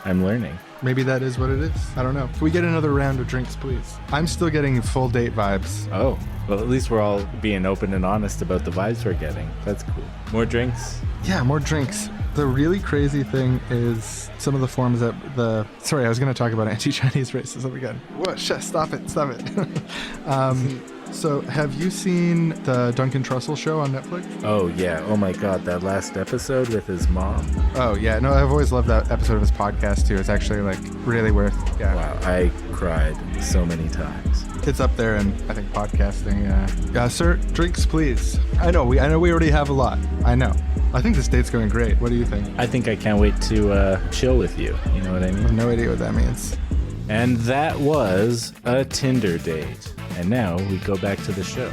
I'm learning. Maybe that is what it is. I don't know. Can we get another round of drinks, please? I'm still getting full date vibes. Oh, well, at least we're all being open and honest about the vibes we're getting. That's cool. More drinks? Yeah, more drinks. The really crazy thing is some of the forms that sorry, I was going to talk about anti-Chinese racism again. What? Stop it. So have you seen the Duncan Trussell show on Netflix? Oh, yeah. Oh, my God. That last episode with his mom. Oh, yeah. No, I've always loved that episode of his podcast, too. It's actually, like, really worth, yeah. Wow. I cried so many times. It's up there in, I think, podcasting. Yeah, sir, drinks, please. I know we already have a lot. I know. I think this date's going great. What do you think? I think I can't wait to chill with you. You know what I I have mean? no idea what that means. And that was a Tinder date. And now we go back to the show.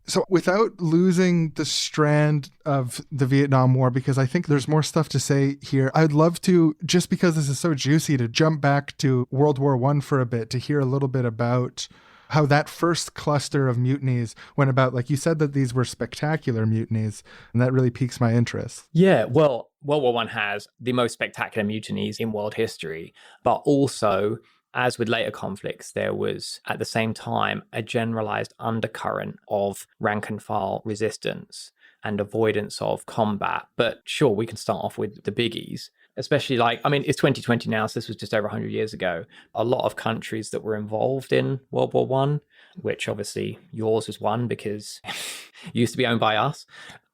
So without losing the strand of the Vietnam War, because I think there's more stuff to say here, I'd love to, just because this is so juicy, to jump back to World War I for a bit, to hear a little bit about how that first cluster of mutinies went about. Like you said that these were spectacular mutinies, and that really piques my interest. Yeah, well, World War I has the most spectacular mutinies in world history, but also, as with later conflicts, there was at the same time a generalized undercurrent of rank and file resistance and avoidance of combat. But sure, we can start off with the biggies. Especially it's 2020 now, so this was just over 100 years ago. A lot of countries that were involved in World War I, which obviously yours was one because it used to be owned by us,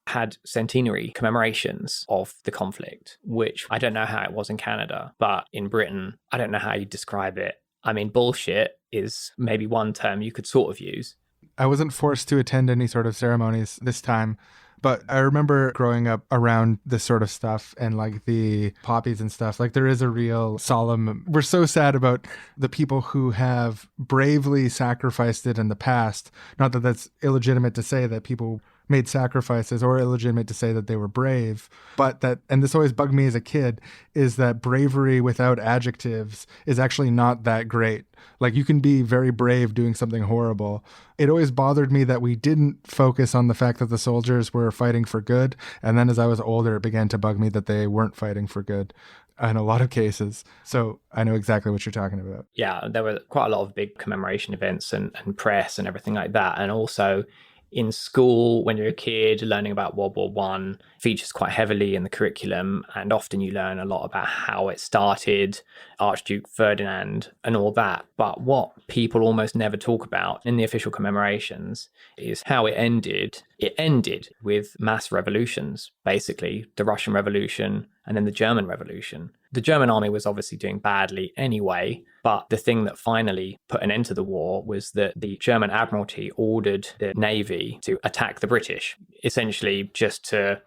had centenary commemorations of the conflict, which I don't know how it was in Canada, but in Britain, I don't know how you describe it. I mean, bullshit is maybe one term you could sort of use. I wasn't forced to attend any sort of ceremonies this time, but I remember growing up around this sort of stuff and like the poppies and stuff. Like there is a real solemn, we're so sad about the people who have bravely sacrificed it in the past. Not that that's illegitimate to say that people made sacrifices, or illegitimate to say that they were brave, but that, and this always bugged me as a kid, is that bravery without adjectives is actually not that great. Like you can be very brave doing something horrible. It always bothered me that we didn't focus on the fact that the soldiers were fighting for good. And then as I was older, it began to bug me that they weren't fighting for good in a lot of cases. So I know exactly what you're talking about. Yeah, there were quite a lot of big commemoration events and press and everything like that. And also in school, when you're a kid, learning about World War I features quite heavily in the curriculum, and often you learn a lot about how it started, Archduke Ferdinand and all that. But what people almost never talk about in the official commemorations is how it ended. It ended with mass revolutions, basically the Russian Revolution and then the German Revolution. The German army was obviously doing badly anyway, but the thing that finally put an end to the war was that the German Admiralty ordered the Navy to attack the British, essentially just to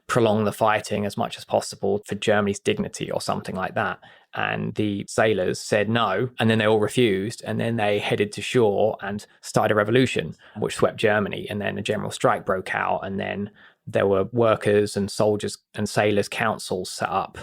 prolong the fighting as much as possible for Germany's dignity or something like that. And the sailors said no, and then they all refused, and then they headed to shore and started a revolution, which swept Germany, and then a general strike broke out, and then there were workers and soldiers and sailors councils set up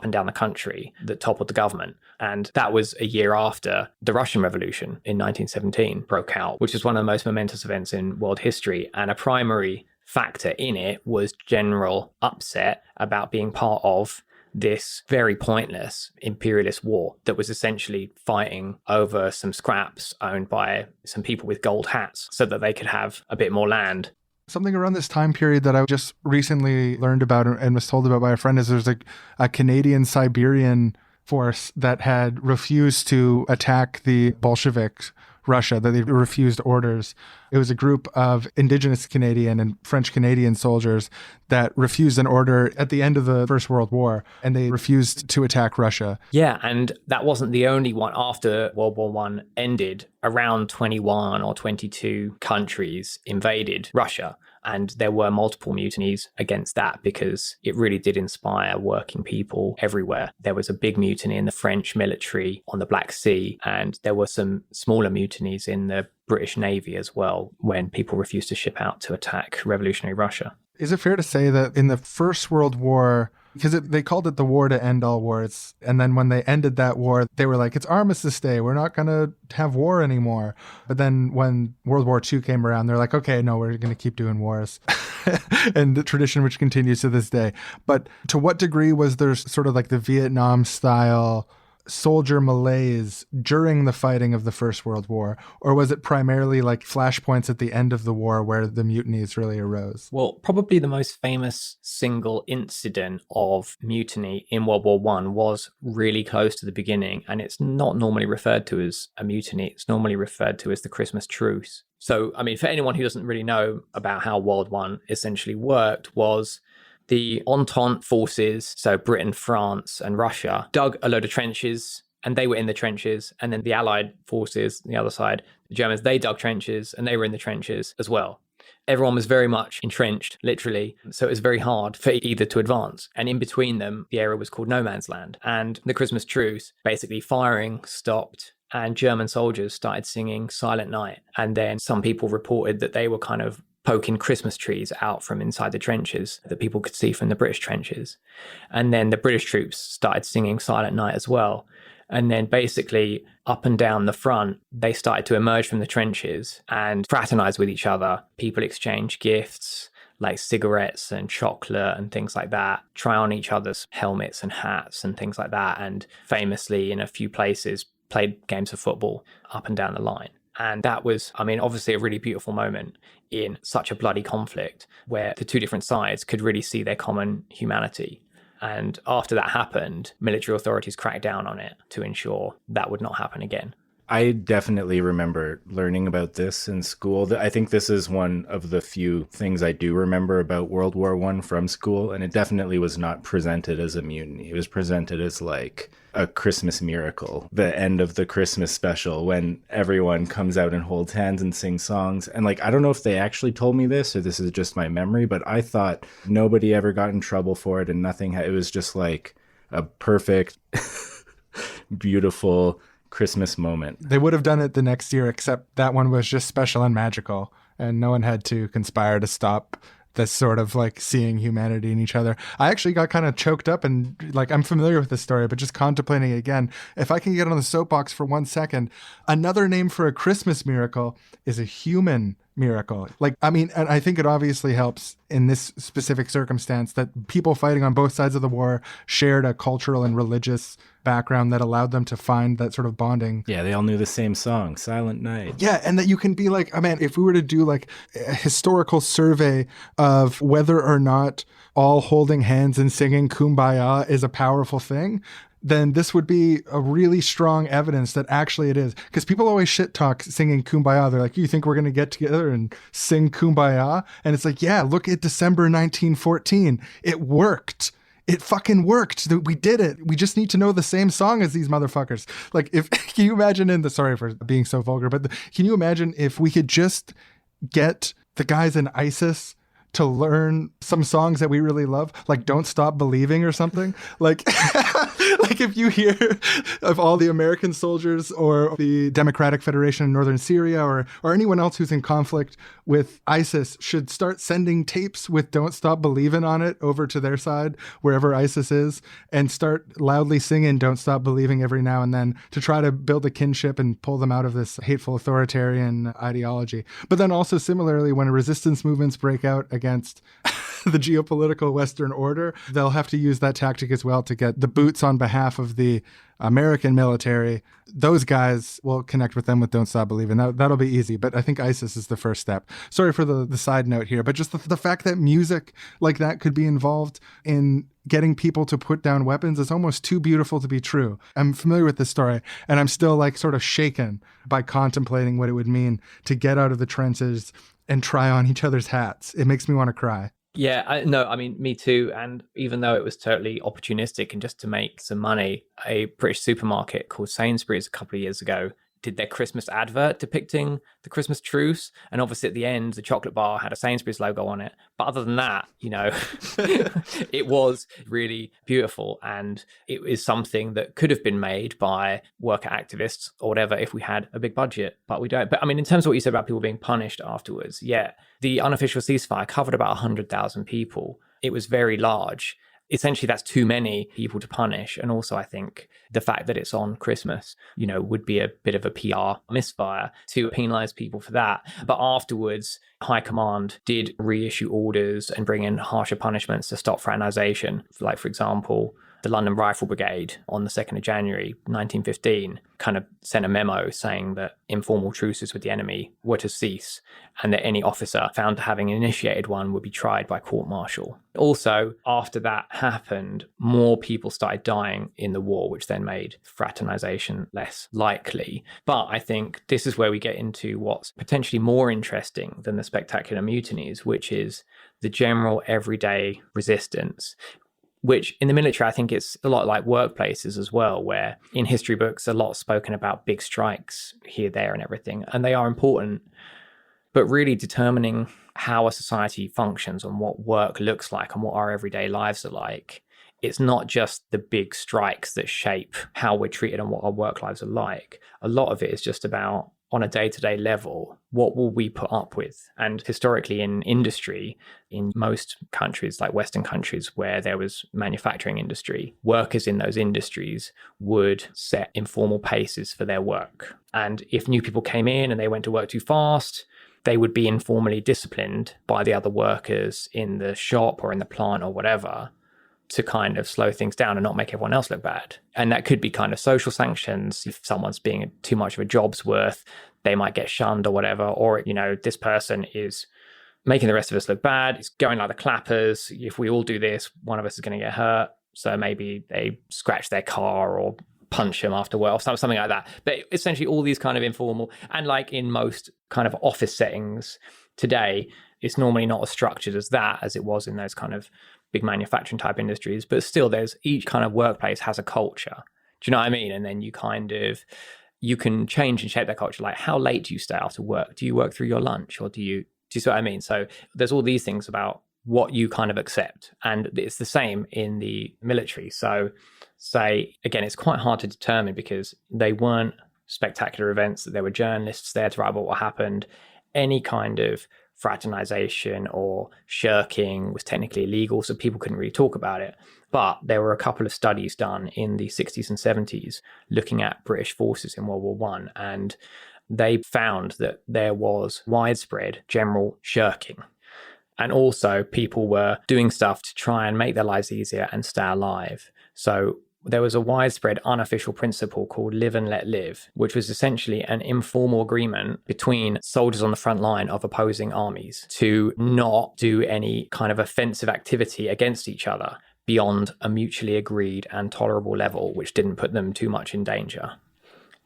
and down the country that toppled the government. And that was a year after the Russian Revolution in 1917 broke out, which is one of the most momentous events in world history. And a primary factor in it was general upset about being part of this very pointless imperialist war that was essentially fighting over some scraps owned by some people with gold hats so that they could have a bit more land. Something around this time period that I just recently learned about and was told about by a friend is there's a Canadian Siberian force that had refused to attack the Bolshevik Russia, that they refused orders. It was a group of indigenous Canadian and French Canadian soldiers that refused an order at the end of the First World War, and they refused to attack Russia. Yeah, and that wasn't the only one. After World War I ended, around 21 or 22 countries invaded Russia. And there were multiple mutinies against that because it really did inspire working people everywhere. There was a big mutiny in the French military on the Black Sea, and there were some smaller mutinies in the British Navy as well when people refused to ship out to attack revolutionary Russia. Is it fair to say that in the First World War, because they called it the war to end all wars, and then when they ended that war, they were like, it's Armistice Day, we're not going to have war anymore. But then when World War II came around, they're like, okay, no, we're going to keep doing wars. And the tradition which continues to this day. But to what degree was there sort of like the Vietnam style soldier malaise during the fighting of the First World War? Or was it primarily like flashpoints at the end of the war where the mutinies really arose? Well, probably the most famous single incident of mutiny in World War I was really close to the beginning, and it's not normally referred to as a mutiny. It's normally referred to as the Christmas truce. So, I mean, for anyone who doesn't really know about how World War I essentially worked, was the Entente forces, so Britain, France, and Russia, dug a load of trenches, and they were in the trenches. And then the Allied forces, on the other side, the Germans, they dug trenches, and they were in the trenches as well. Everyone was very much entrenched, literally. So it was very hard for either to advance. And in between them, the area was called no man's land. And the Christmas truce, basically firing stopped, and German soldiers started singing Silent Night. And then some people reported that they were kind of poking Christmas trees out from inside the trenches that people could see from the British trenches. And then the British troops started singing Silent Night as well. And then basically up and down the front, they started to emerge from the trenches and fraternize with each other. People exchanged gifts like cigarettes and chocolate and things like that, try on each other's helmets and hats and things like that. And famously in a few places played games of football up and down the line. And that was, I mean, obviously a really beautiful moment in such a bloody conflict where the two different sides could really see their common humanity. And after that happened, military authorities cracked down on it to ensure that would not happen again. I definitely remember learning about this in school. I think this is one of the few things I do remember about World War I from school, and it definitely was not presented as a mutiny. It was presented as like a Christmas miracle, the end of the Christmas special when everyone comes out and holds hands and sings songs. And like, I don't know if they actually told me this or this is just my memory, but I thought nobody ever got in trouble for it and nothing. It was just like a perfect, beautiful Christmas moment. They would have done it the next year, except that one was just special and magical, and no one had to conspire to stop this sort of like seeing humanity in each other. I actually got kind of choked up and like, I'm familiar with this story, but just contemplating it again, if I can get on the soapbox for 1 second, another name for a Christmas miracle is a human miracle. Like, I mean, and I think it obviously helps in this specific circumstance that people fighting on both sides of the war shared a cultural and religious background that allowed them to find that sort of bonding. Yeah, they all knew the same song, Silent Night. Yeah, and that you can be like, oh man, if we were to do like a historical survey of whether or not all holding hands and singing Kumbaya is a powerful thing, then this would be a really strong evidence that actually it is. Because people always shit talk singing Kumbaya. They're like, you think we're going to get together and sing Kumbaya? And it's like, yeah, look at December 1914. It worked. It fucking worked. We did it. We just need to know the same song as these motherfuckers. Like, if, can you imagine sorry for being so vulgar, but can you imagine if we could just get the guys in ISIS to learn some songs that we really love, like Don't Stop Believing or something. Like, like if you hear of all the American soldiers or the Democratic Federation in northern Syria or anyone else who's in conflict with ISIS should start sending tapes with Don't Stop Believing on it over to their side, wherever ISIS is, and start loudly singing Don't Stop Believing every now and then to try to build a kinship and pull them out of this hateful authoritarian ideology. But then also similarly, when resistance movements break out against the geopolitical Western order, they'll have to use that tactic as well to get the boots on behalf of the American military. Those guys will connect with them with Don't Stop Believing. That'll be easy, but I think ISIS is the first step. Sorry for the side note here, but just the fact that music like that could be involved in getting people to put down weapons is almost too beautiful to be true. I'm familiar with this story, and I'm still like sort of shaken by contemplating what it would mean to get out of the trenches and try on each other's hats. It makes me want to cry. Yeah, me too. And even though it was totally opportunistic and just to make some money, a British supermarket called Sainsbury's a couple of years ago did their Christmas advert depicting the Christmas truce. And obviously at the end, the chocolate bar had a Sainsbury's logo on it. But other than that, it was really beautiful. And it is something that could have been made by worker activists or whatever if we had a big budget, but we don't. But I mean, in terms of what you said about people being punished afterwards, yeah, the unofficial ceasefire covered about 100,000 people. It was very large. Essentially, that's too many people to punish. And also, I think the fact that it's on Christmas, would be a bit of a PR misfire to penalize people for that. But afterwards, High Command did reissue orders and bring in harsher punishments to stop fraternization. Like, for example, the London Rifle Brigade on the 2nd of January, 1915, kind of sent a memo saying that informal truces with the enemy were to cease and that any officer found having initiated one would be tried by court-martial. Also, after that happened, more people started dying in the war, which then made fraternization less likely. But I think this is where we get into what's potentially more interesting than the spectacular mutinies, which is the general everyday resistance, which in the military, I think it's a lot like workplaces as well, where in history books, a lot spoken about big strikes here, there, and everything. And they are important, but really determining how a society functions and what work looks like and what our everyday lives are like. It's not just the big strikes that shape how we're treated and what our work lives are like. A lot of it is just about, on a day-to-day level, what will we put up with? And historically in industry, in most countries, like Western countries where there was manufacturing industry, workers in those industries would set informal paces for their work. And if new people came in and they went to work too fast, they would be informally disciplined by the other workers in the shop or in the plant or whatever to kind of slow things down and not make everyone else look bad. And that could be kind of social sanctions. If someone's being too much of a job's worth, they might get shunned or whatever. Or, this person is making the rest of us look bad. It's going like the clappers. If we all do this, one of us is going to get hurt. So maybe they scratch their car or punch him after work or something like that. But essentially all these kind of informal, and like in most kind of office settings today, it's normally not as structured as that as it was in those kind of big manufacturing type industries, but still there's each kind of workplace has a culture. Do you know what I mean? And then you can change and shape that culture. Like, how late do you stay after work? Do you work through your lunch, or do you see what I mean? So there's all these things about what you kind of accept. And it's the same in the military. So say, again, it's quite hard to determine because they weren't spectacular events, that there were journalists there to write about what happened. Any kind of fraternization or shirking was technically illegal, so people couldn't really talk about it. But there were a couple of studies done in the 60s and 70s looking at British forces in World War I, and they found that there was widespread general shirking. And also people were doing stuff to try and make their lives easier and stay alive. So there was a widespread unofficial principle called live and let live, which was essentially an informal agreement between soldiers on the front line of opposing armies to not do any kind of offensive activity against each other beyond a mutually agreed and tolerable level, which didn't put them too much in danger,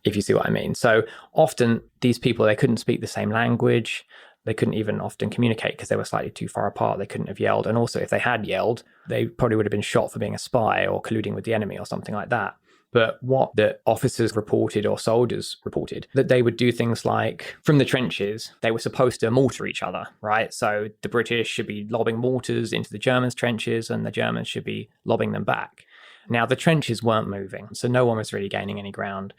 if you see what I mean. So often these people, they couldn't speak the same language. They couldn't even often communicate because they were slightly too far apart. They couldn't have yelled. And also, if they had yelled, they probably would have been shot for being a spy or colluding with the enemy or something like that. But what the officers reported or soldiers reported, that they would do things like from the trenches, they were supposed to mortar each other, right? So the British should be lobbing mortars into the Germans' trenches and the Germans should be lobbing them back. Now, the trenches weren't moving, so no one was really gaining any ground.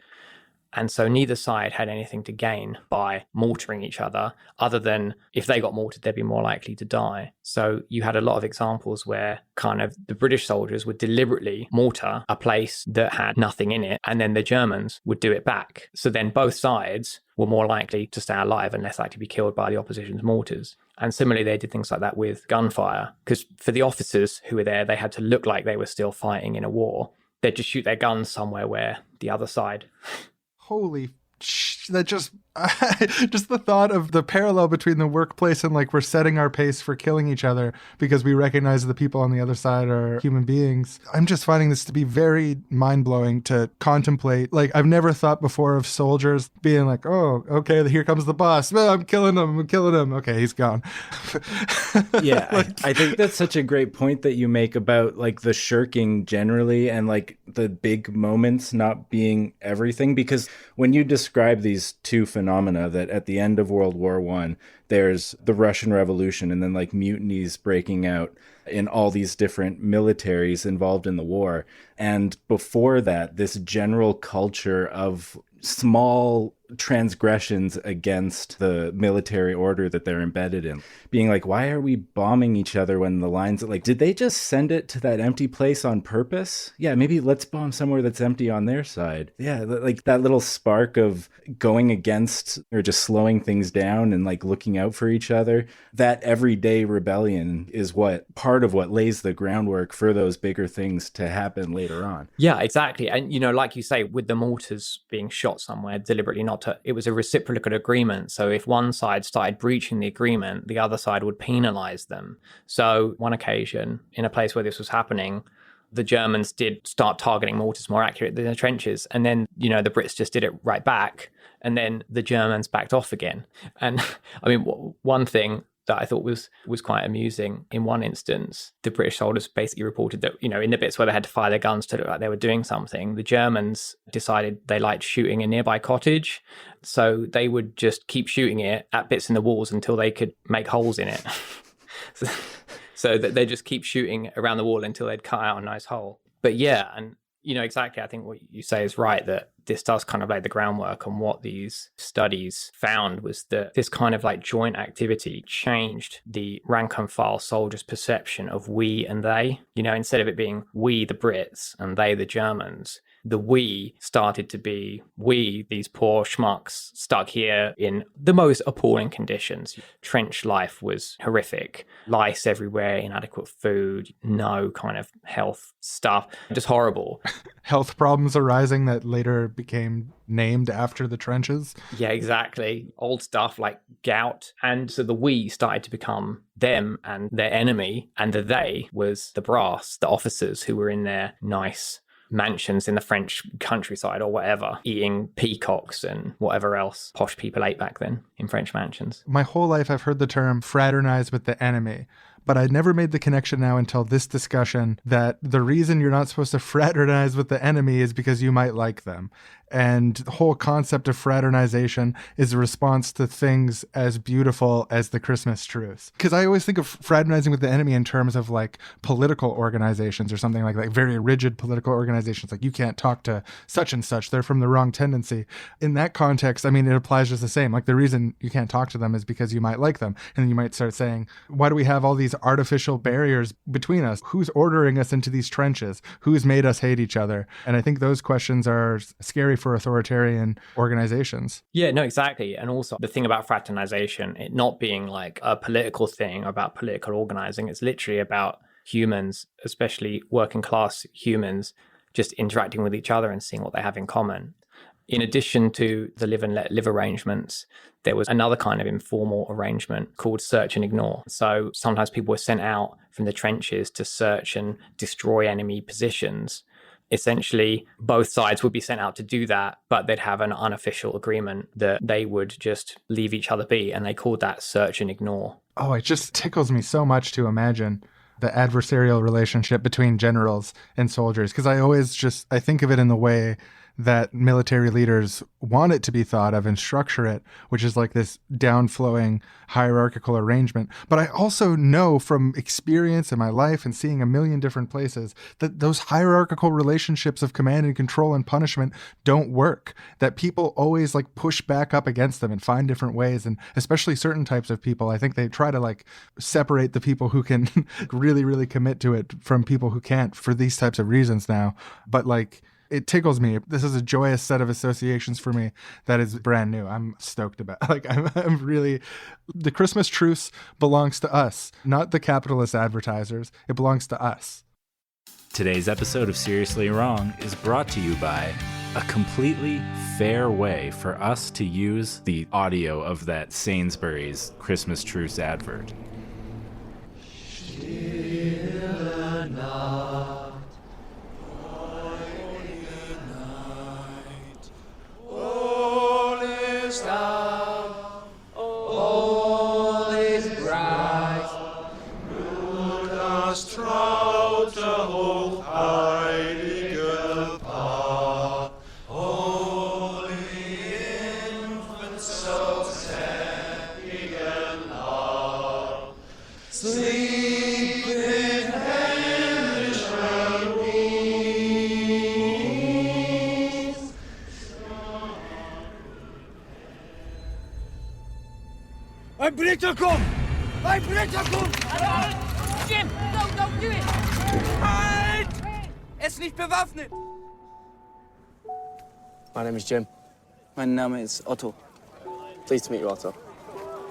And so neither side had anything to gain by mortaring each other than if they got mortared, they'd be more likely to die. So you had a lot of examples where kind of the British soldiers would deliberately mortar a place that had nothing in it, and then the Germans would do it back. So then both sides were more likely to stay alive and less likely to be killed by the opposition's mortars. And similarly, they did things like that with gunfire, because for the officers who were there, they had to look like they were still fighting in a war. They'd just shoot their guns somewhere where the other side... Holy that just the thought of the parallel between the workplace and like we're setting our pace for killing each other because we recognize the people on the other side are human beings. I'm just finding this to be very mind-blowing to contemplate. Like, I've never thought before of soldiers being like, oh, okay, here comes the boss. Oh, I'm killing him. Okay, he's gone. Yeah, I think that's such a great point that you make about like the shirking generally and like the big moments not being everything, because when you describe these two phenomena, that at the end of World War I, there's the Russian Revolution and then like mutinies breaking out in all these different militaries involved in the war. And before that, this general culture of small transgressions against the military order that they're embedded in, being like, why are we bombing each other when the lines, like, did they just send it to that empty place on purpose? Yeah, maybe let's bomb somewhere that's empty on their side. Yeah, like that little spark of going against or just slowing things down and like looking out for each other, that everyday rebellion is what part of what lays the groundwork for those bigger things to happen later on. Yeah, exactly. And, you know, like you say, with the mortars being shot somewhere deliberately, it was a reciprocal agreement. So if one side started breaching the agreement, the other side would penalize them. So one occasion, in a place where this was happening, the Germans did start targeting mortars more accurately than the trenches. And then, you know, the Brits just did it right back. And then the Germans backed off again. And I mean, one thing that I thought was quite amusing. In one instance, the British soldiers basically reported that, you know, in the bits where they had to fire their guns to look like they were doing something, the Germans decided they liked shooting a nearby cottage. So they would just keep shooting it at bits in the walls until they could make holes in it. So that they just keep shooting around the wall until they'd cut out a nice hole. But yeah, and you know, exactly, I think what you say is right, that this does kind of lay the groundwork. And what these studies found was that this kind of like joint activity changed the rank and file soldiers' perception of we and they. You know, instead of it being we, the Brits, and they, the Germans, the we started to be we, these poor schmucks stuck here in the most appalling conditions. Trench life was horrific. Lice everywhere, inadequate food, no kind of health stuff, just horrible. Health problems arising that later became named after the trenches. Yeah, exactly. Old stuff like gout. And so the we started to become them and their enemy, and the they was the brass, the officers who were in their nice mansions in the French countryside or whatever, eating peacocks and whatever else posh people ate back then in French mansions. My whole life I've heard the term fraternize with the enemy, but I'd never made the connection now until this discussion that the reason you're not supposed to fraternize with the enemy is because you might like them. And the whole concept of fraternization is a response to things as beautiful as the Christmas truce. Because I always think of fraternizing with the enemy in terms of like political organizations or something like that, very rigid political organizations. Like, you can't talk to such and such, they're from the wrong tendency. In that context, I mean, it applies just the same. Like, the reason you can't talk to them is because you might like them. And then you might start saying, why do we have all these artificial barriers between us? Who's ordering us into these trenches? Who's made us hate each other? And I think those questions are scary for authoritarian organizations. Yeah, no, exactly. And also the thing about fraternization, it not being like a political thing or about political organizing, it's literally about humans, especially working class humans, just interacting with each other and seeing what they have in common. In addition to the live and let live arrangements, there was another kind of informal arrangement called search and ignore. So sometimes people were sent out from the trenches to search and destroy enemy positions. Essentially, both sides would be sent out to do that, but they'd have an unofficial agreement that they would just leave each other be, and they called that search and ignore. Oh, it just tickles me so much to imagine the adversarial relationship between generals and soldiers, because I think of it in the way that military leaders want it to be thought of and structure it, which is like this downflowing hierarchical arrangement. But I also know from experience in my life and seeing a million different places that those hierarchical relationships of command and control and punishment don't work, that people always like push back up against them and find different ways. And especially certain types of people, I think they try to like separate the people who can really, really commit to it from people who can't for these types of reasons now. But like, it tickles me. This is a joyous set of associations for me that is brand new. I'm stoked about. Like, I'm really, the Christmas truce belongs to us, not the capitalist advertisers. It belongs to us. Today's episode of Seriously Wrong is brought to you by a completely fair way for us to use the audio of that Sainsbury's Christmas truce advert. Ein Britter kommt! Ein Britter kommt! Jim, don't do it! Halt! Er ist nicht bewaffnet! My name is Jim. Mein Name ist Otto. Pleased to meet you, Otto.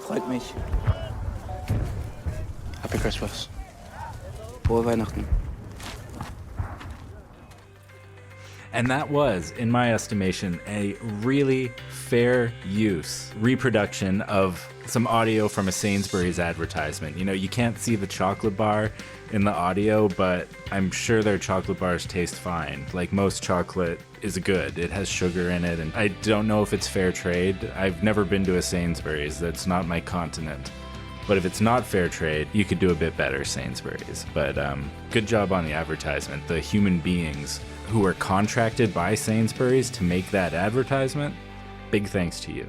Freut mich. Happy Christmas. Frohe Weihnachten. And that was, in my estimation, a really fair use reproduction of some audio from a Sainsbury's advertisement. You know, you can't see the chocolate bar in the audio, but I'm sure their chocolate bars taste fine. Like most chocolate is good. It has sugar in it, and I don't know if it's fair trade. I've never been to a Sainsbury's. That's not my continent. But if it's not fair trade, you could do a bit better, Sainsbury's. But good job on the advertisement. The human beings who were contracted by Sainsbury's to make that advertisement, big thanks to you.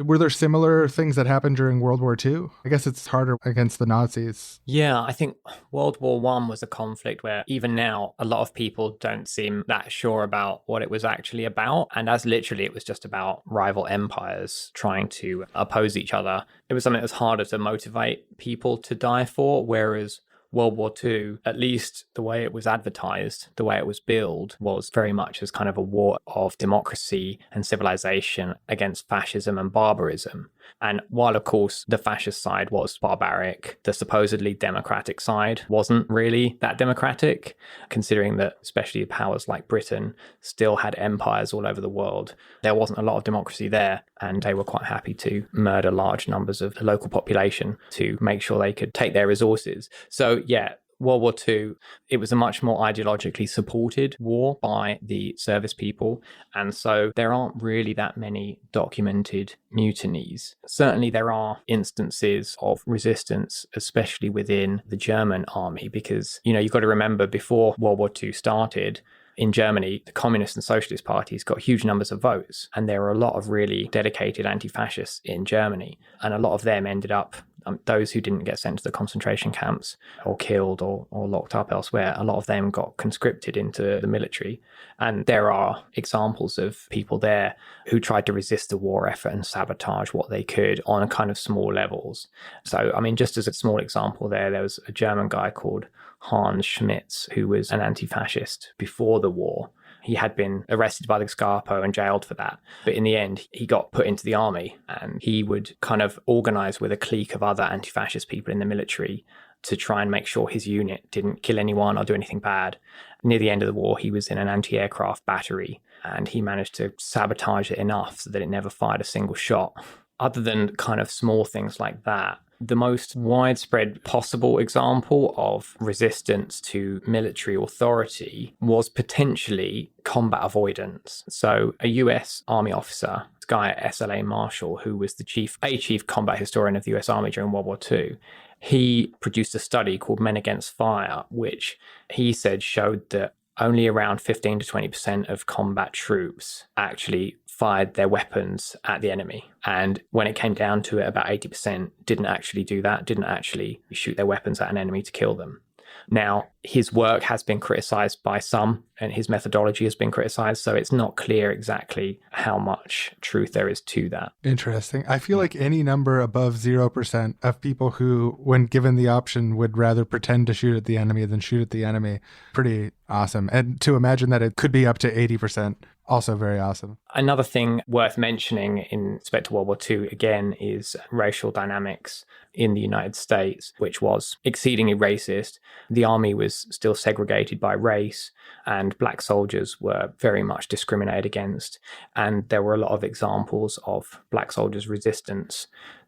Were there similar things that happened during World War II? I guess it's harder against the Nazis. Yeah, I think World War I was a conflict where even now a lot of people don't seem that sure about what it was actually about. And as literally it was just about rival empires trying to oppose each other. It was something that was harder to motivate people to die for, whereas World War II, at least the way it was advertised, the way it was billed, was very much as kind of a war of democracy and civilization against fascism and barbarism. And while, of course, the fascist side was barbaric, the supposedly democratic side wasn't really that democratic, considering that especially powers like Britain still had empires all over the world. There wasn't a lot of democracy there, and they were quite happy to murder large numbers of the local population to make sure they could take their resources. So, yeah, World War II, it was a much more ideologically supported war by the service people. And so there aren't really that many documented mutinies. Certainly there are instances of resistance, especially within the German army, because, you know, you've got to remember before World War II started, in Germany, the communist and socialist parties got huge numbers of votes, and there were a lot of really dedicated anti-fascists in Germany. And a lot of them ended up, those who didn't get sent to the concentration camps or killed or locked up elsewhere, a lot of them got conscripted into the military. And there are examples of people there who tried to resist the war effort and sabotage what they could on a kind of small levels. So, I mean, just as a small example there was a German guy called Hans Schmitz, who was an anti-fascist before the war. He had been arrested by the Gestapo and jailed for that. But in the end, he got put into the army, and he would kind of organize with a clique of other anti-fascist people in the military to try and make sure his unit didn't kill anyone or do anything bad. Near the end of the war, he was in an anti-aircraft battery, and he managed to sabotage it enough so that it never fired a single shot. Other than kind of small things like that, the most widespread possible example of resistance to military authority was potentially combat avoidance. So a US Army officer guy, SLA Marshall, who was the chief combat historian of the US Army during World War II. He produced a study called Men Against Fire, which he said showed that only around 15 to 20% of combat troops actually fired their weapons at the enemy. And when it came down to it, about 80% didn't actually do that, didn't actually shoot their weapons at an enemy to kill them. Now, his work has been criticized by some, and his methodology has been criticized, so it's not clear exactly how much truth there is to that. Interesting. I feel like any number above 0% of people who, when given the option, would rather pretend to shoot at the enemy than shoot at the enemy, pretty awesome. And to imagine that it could be up to 80%, also very awesome. Another thing worth mentioning in respect to World War II, again, is racial dynamics in the United States, which was exceedingly racist. The army was still segregated by race, and black soldiers were very much discriminated against. And there were a lot of examples of black soldiers' resistance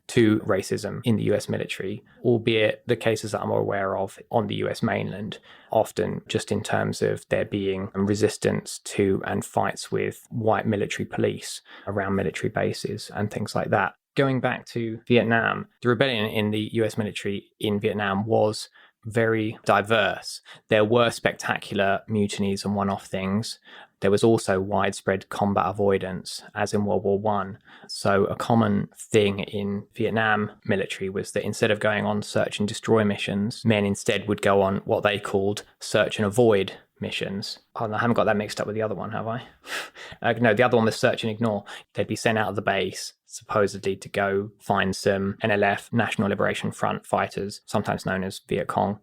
to racism in the US military, albeit the cases that I'm aware of on the US mainland, often just in terms of there being resistance to and fights with white military police around military bases and things like that. Going back to Vietnam, the rebellion in the US military in Vietnam was very diverse. There were spectacular mutinies and one-off things. There was also widespread combat avoidance, as in World War One. So a common thing in Vietnam military was that instead of going on search and destroy missions, men instead would go on what they called search and avoid missions. Oh, I haven't got that mixed up with the other one, have I? No, the other one was search and ignore. They'd be sent out of the base, supposedly to go find some NLF, National Liberation Front fighters, sometimes known as Viet Cong.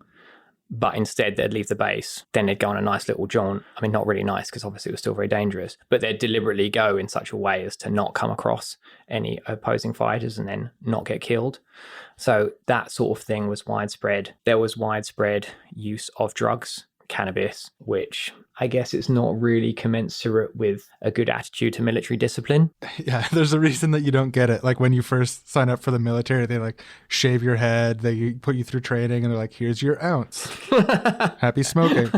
But instead, they'd leave the base. Then they'd go on a nice little jaunt. I mean, not really nice, because obviously it was still very dangerous. But they'd deliberately go in such a way as to not come across any opposing fighters and then not get killed. So that sort of thing was widespread. There was widespread use of drugs, cannabis, which I guess it's not really commensurate with a good attitude to military discipline. Yeah, there's a reason that you don't get it. Like when you first sign up for the military, they like shave your head, they put you through training, and they're like, here's your ounce. Happy smoking.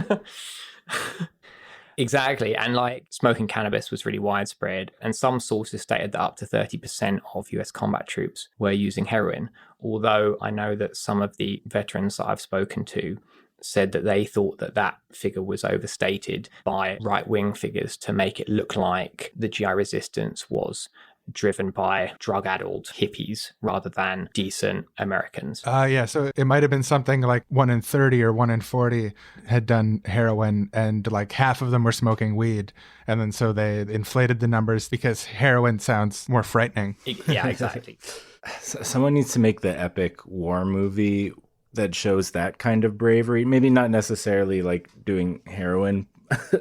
Exactly. And like smoking cannabis was really widespread. And some sources stated that up to 30% of US combat troops were using heroin. Although I know that some of the veterans that I've spoken to said that they thought that that figure was overstated by right-wing figures to make it look like the GI resistance was driven by drug-addled hippies rather than decent Americans. Yeah, so it might have been something like 1 in 30 or 1 in 40 had done heroin, and like half of them were smoking weed. And then so they inflated the numbers because heroin sounds more frightening. Yeah, exactly. Someone needs to make the epic war movie that shows that kind of bravery. Maybe not necessarily like doing heroin,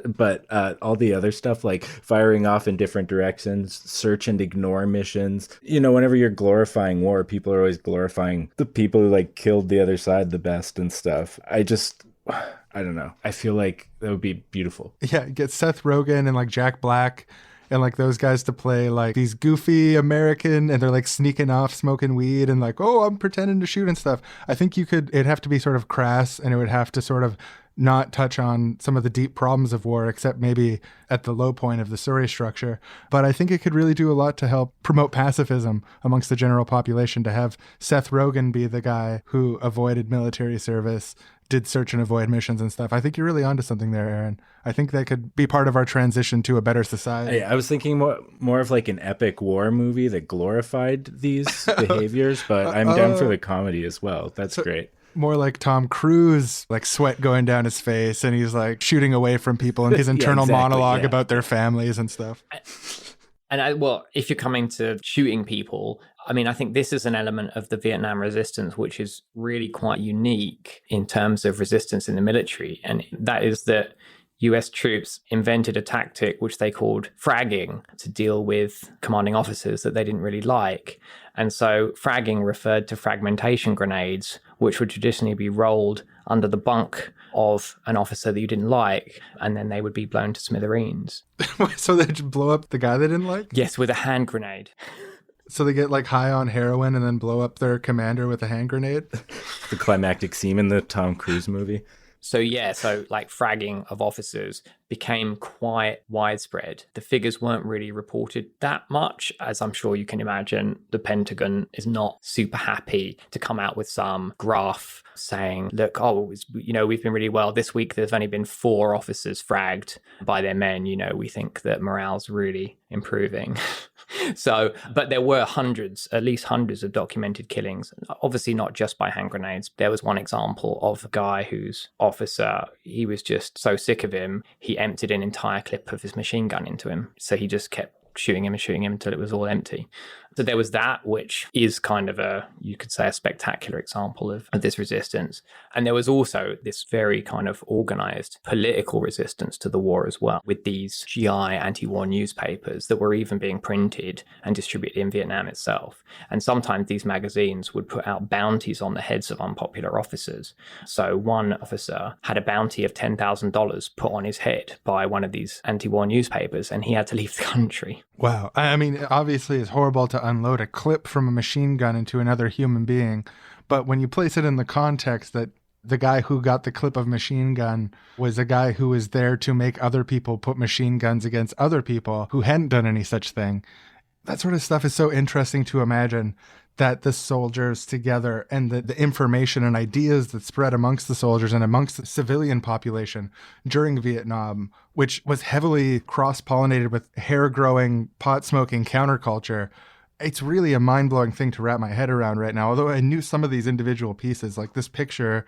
but all the other stuff, like firing off in different directions, search and ignore missions. You know, whenever you're glorifying war, people are always glorifying the people who like killed the other side the best and stuff. I don't know. I feel like that would be beautiful. Yeah, get Seth Rogen and like Jack Black and like those guys to play like these goofy American, and they're like sneaking off smoking weed and like, oh, I'm pretending to shoot and stuff. I think it'd have to be sort of crass, and it would have to sort of not touch on some of the deep problems of war, except maybe at the low point of the story structure. But I think it could really do a lot to help promote pacifism amongst the general population, to have Seth Rogen be the guy who avoided military service, did search and avoid missions and stuff. I think you're really onto something there, Aaron. I think that could be part of our transition to a better society. I was thinking more of like an epic war movie that glorified these behaviors, but I'm down for the comedy as well. That's great. More like Tom Cruise, like sweat going down his face, and he's like shooting away from people, and his internal monologue about their families and stuff. And if you're coming to shooting people, I mean, I think this is an element of the Vietnam resistance which is really quite unique in terms of resistance in the military. And that is that US troops invented a tactic which they called fragging to deal with commanding officers that they didn't really like. And so fragging referred to fragmentation grenades, which would traditionally be rolled under the bunk of an officer that you didn't like, and then they would be blown to smithereens. So they just blow up the guy they didn't like? Yes, with a hand grenade. So they get like high on heroin and then blow up their commander with a hand grenade? The climactic scene in the Tom Cruise movie. So like fragging of officers became quite widespread. The figures weren't really reported that much, as I'm sure you can imagine. The Pentagon is not super happy to come out with some graph saying, look, we've been really well. This week, there's only been 4 officers fragged by their men. We think that morale's really improving. But there were at least hundreds of documented killings, obviously not just by hand grenades. There was one example of a guy whose officer, he was just so sick of him, he emptied an entire clip of his machine gun into him. So he just kept shooting him until it was all empty. So there was that, which is kind of you could say, a spectacular example of this resistance. And there was also this very kind of organized political resistance to the war as well, with these GI anti-war newspapers that were even being printed and distributed in Vietnam itself. And sometimes these magazines would put out bounties on the heads of unpopular officers. So one officer had a bounty of $10,000 put on his head by one of these anti-war newspapers, and he had to leave the country. Wow. I mean, obviously it's horrible to unload a clip from a machine gun into another human being. But when you place it in the context that the guy who got the clip of machine gun was a guy who was there to make other people put machine guns against other people who hadn't done any such thing, that sort of stuff is so interesting to imagine, that the soldiers together and the information and ideas that spread amongst the soldiers and amongst the civilian population during Vietnam, which was heavily cross-pollinated with hair-growing, pot-smoking counterculture. It's really a mind-blowing thing to wrap my head around right now. Although I knew some of these individual pieces, like this picture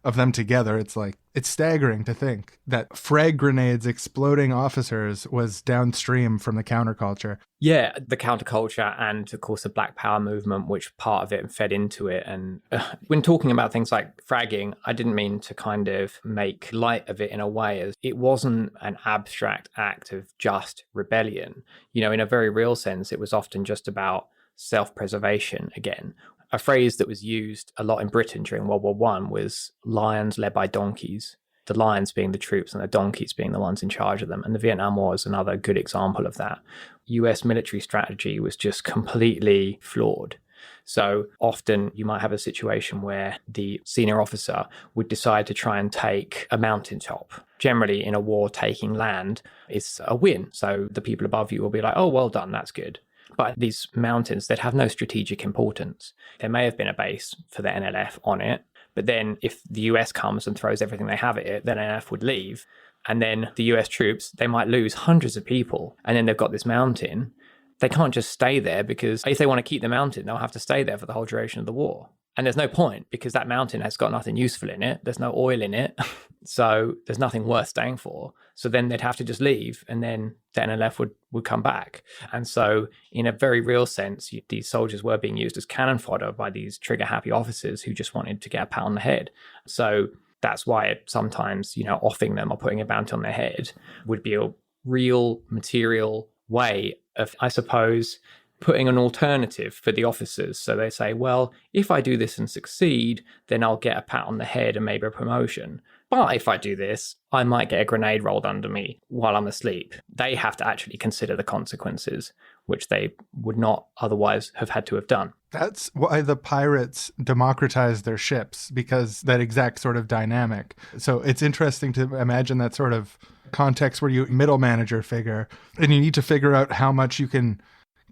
of them together, it's staggering to think that frag grenades exploding officers was downstream from the counterculture. Yeah, the counterculture and, of course, the Black Power movement, which part of it fed into it. And when talking about things like fragging, I didn't mean to kind of make light of it in a way as it wasn't an abstract act of just rebellion. In a very real sense, it was often just about self-preservation again. A phrase that was used a lot in Britain during World War I was lions led by donkeys, the lions being the troops and the donkeys being the ones in charge of them. And the Vietnam War is another good example of that. US military strategy was just completely flawed. So often you might have a situation where the senior officer would decide to try and take a mountaintop. Generally, in a war, taking land is a win. So the people above you will be like, oh, well done, that's good. But these mountains, they'd have no strategic importance. There may have been a base for the NLF on it, but then if the US comes and throws everything they have at it, then NLF would leave. And then the US troops, they might lose hundreds of people. And then they've got this mountain. They can't just stay there, because if they want to keep the mountain, they'll have to stay there for the whole duration of the war. And there's no point, because that mountain has got nothing useful in it. There's no oil in it. So there's nothing worth staying for. So then they'd have to just leave, and then the NLF would come back. And so in a very real sense, these soldiers were being used as cannon fodder by these trigger-happy officers who just wanted to get a pat on the head. So that's why sometimes, offing them or putting a bounty on their head would be a real material way of, I suppose, putting an alternative for the officers. So they say, well, if I do this and succeed, then I'll get a pat on the head and maybe a promotion. But if I do this, I might get a grenade rolled under me while I'm asleep. They have to actually consider the consequences, which they would not otherwise have had to have done. That's why the pirates democratized their ships, because that exact sort of dynamic. So it's interesting to imagine that sort of context where you middle manager figure, and you need to figure out how much you can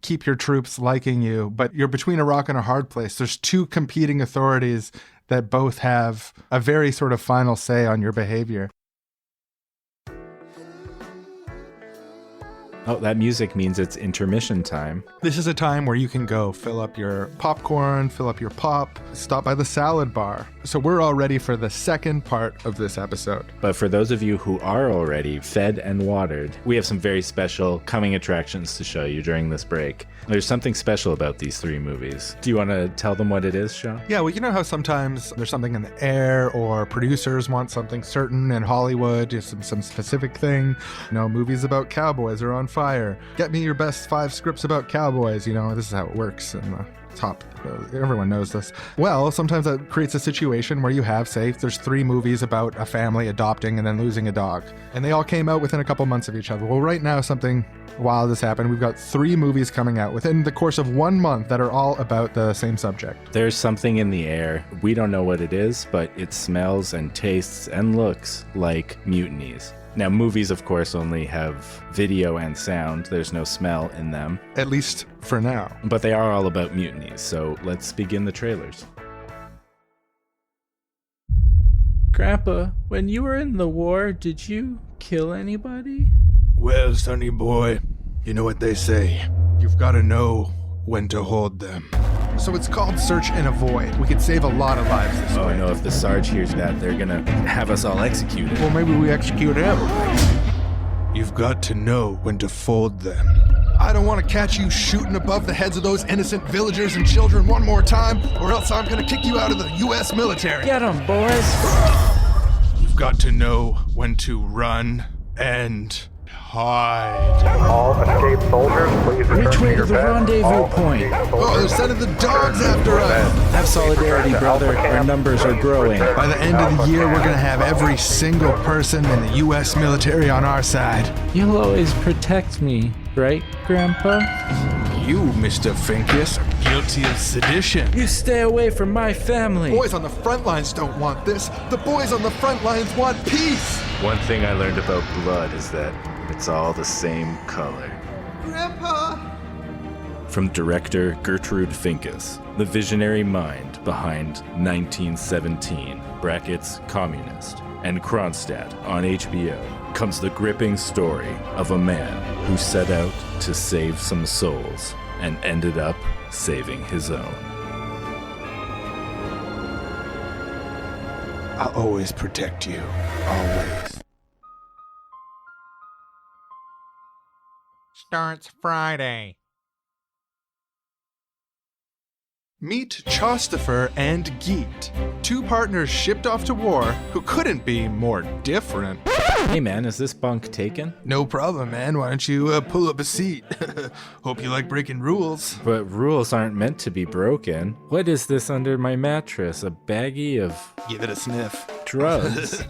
keep your troops liking you, but you're between a rock and a hard place. There's two competing authorities that both have a very sort of final say on your behavior. Oh, that music means it's intermission time. This is a time where you can go fill up your popcorn, fill up your pop, stop by the salad bar. So we're all ready for the second part of this episode. But for those of you who are already fed and watered, we have some very special coming attractions to show you during this break. There's something special about these 3 movies. Do you want to tell them what it is, Sean? Yeah, well, you know how sometimes there's something in the air, or producers want something certain in Hollywood, some specific thing. Movies about cowboys are on fire. Get me your best 5 scripts about cowboys. This is how it works in the top. Everyone knows this. Well, sometimes that creates a situation where you have, say, there's 3 movies about a family adopting and then losing a dog. And they all came out within a couple months of each other. Well, right now, something wild has happened. We've got 3 movies coming out within the course of 1 month that are all about the same subject. There's something in the air. We don't know what it is, but it smells and tastes and looks like mutinies. Now, movies, of course, only have video and sound. There's no smell in them. At least for now. But they are all about mutinies, so let's begin the trailers. Grandpa, when you were in the war, did you kill anybody? Well, sonny boy, you know what they say. You've got to know when to hold them. So it's called Search and Avoid. We could save a lot of lives this way. Oh no, if the Sarge hears that, they're gonna have us all executed. Well, maybe we execute him. You've got to know when to fold them. I don't want to catch you shooting above the heads of those innocent villagers and children one more time, or else I'm gonna kick you out of the U.S. military. Get 'em, boys! You've got to know when to run and hide. All escaped soldiers, please return Which way to your the beds. rendezvous All point? escaped Oh, they're soldiers, sending the dogs return after to your us. beds. Have solidarity, brother. Our numbers are growing. By the end of the year, we're gonna have every single person in the U.S. military on our side. You'll always protect me, right, Grandpa? You, Mr. Finkus, are guilty of sedition. You stay away from my family. Boys on the front lines don't want this. The boys on the front lines want peace. One thing I learned about blood is that it's all the same color. Grandpa! From director Gertrude Finkus, the visionary mind behind 1917, brackets communist, and Kronstadt on HBO, comes the gripping story of a man who set out to save some souls and ended up saving his own. I'll always protect you. Always. Starts Friday. Meet Chostifer and Geet, two partners shipped off to war who couldn't be more different. Hey man, is this bunk taken? No problem, man. Why don't you pull up a seat? Hope you like breaking rules. But rules aren't meant to be broken. What is this under my mattress? A baggie of Give it a sniff. drugs?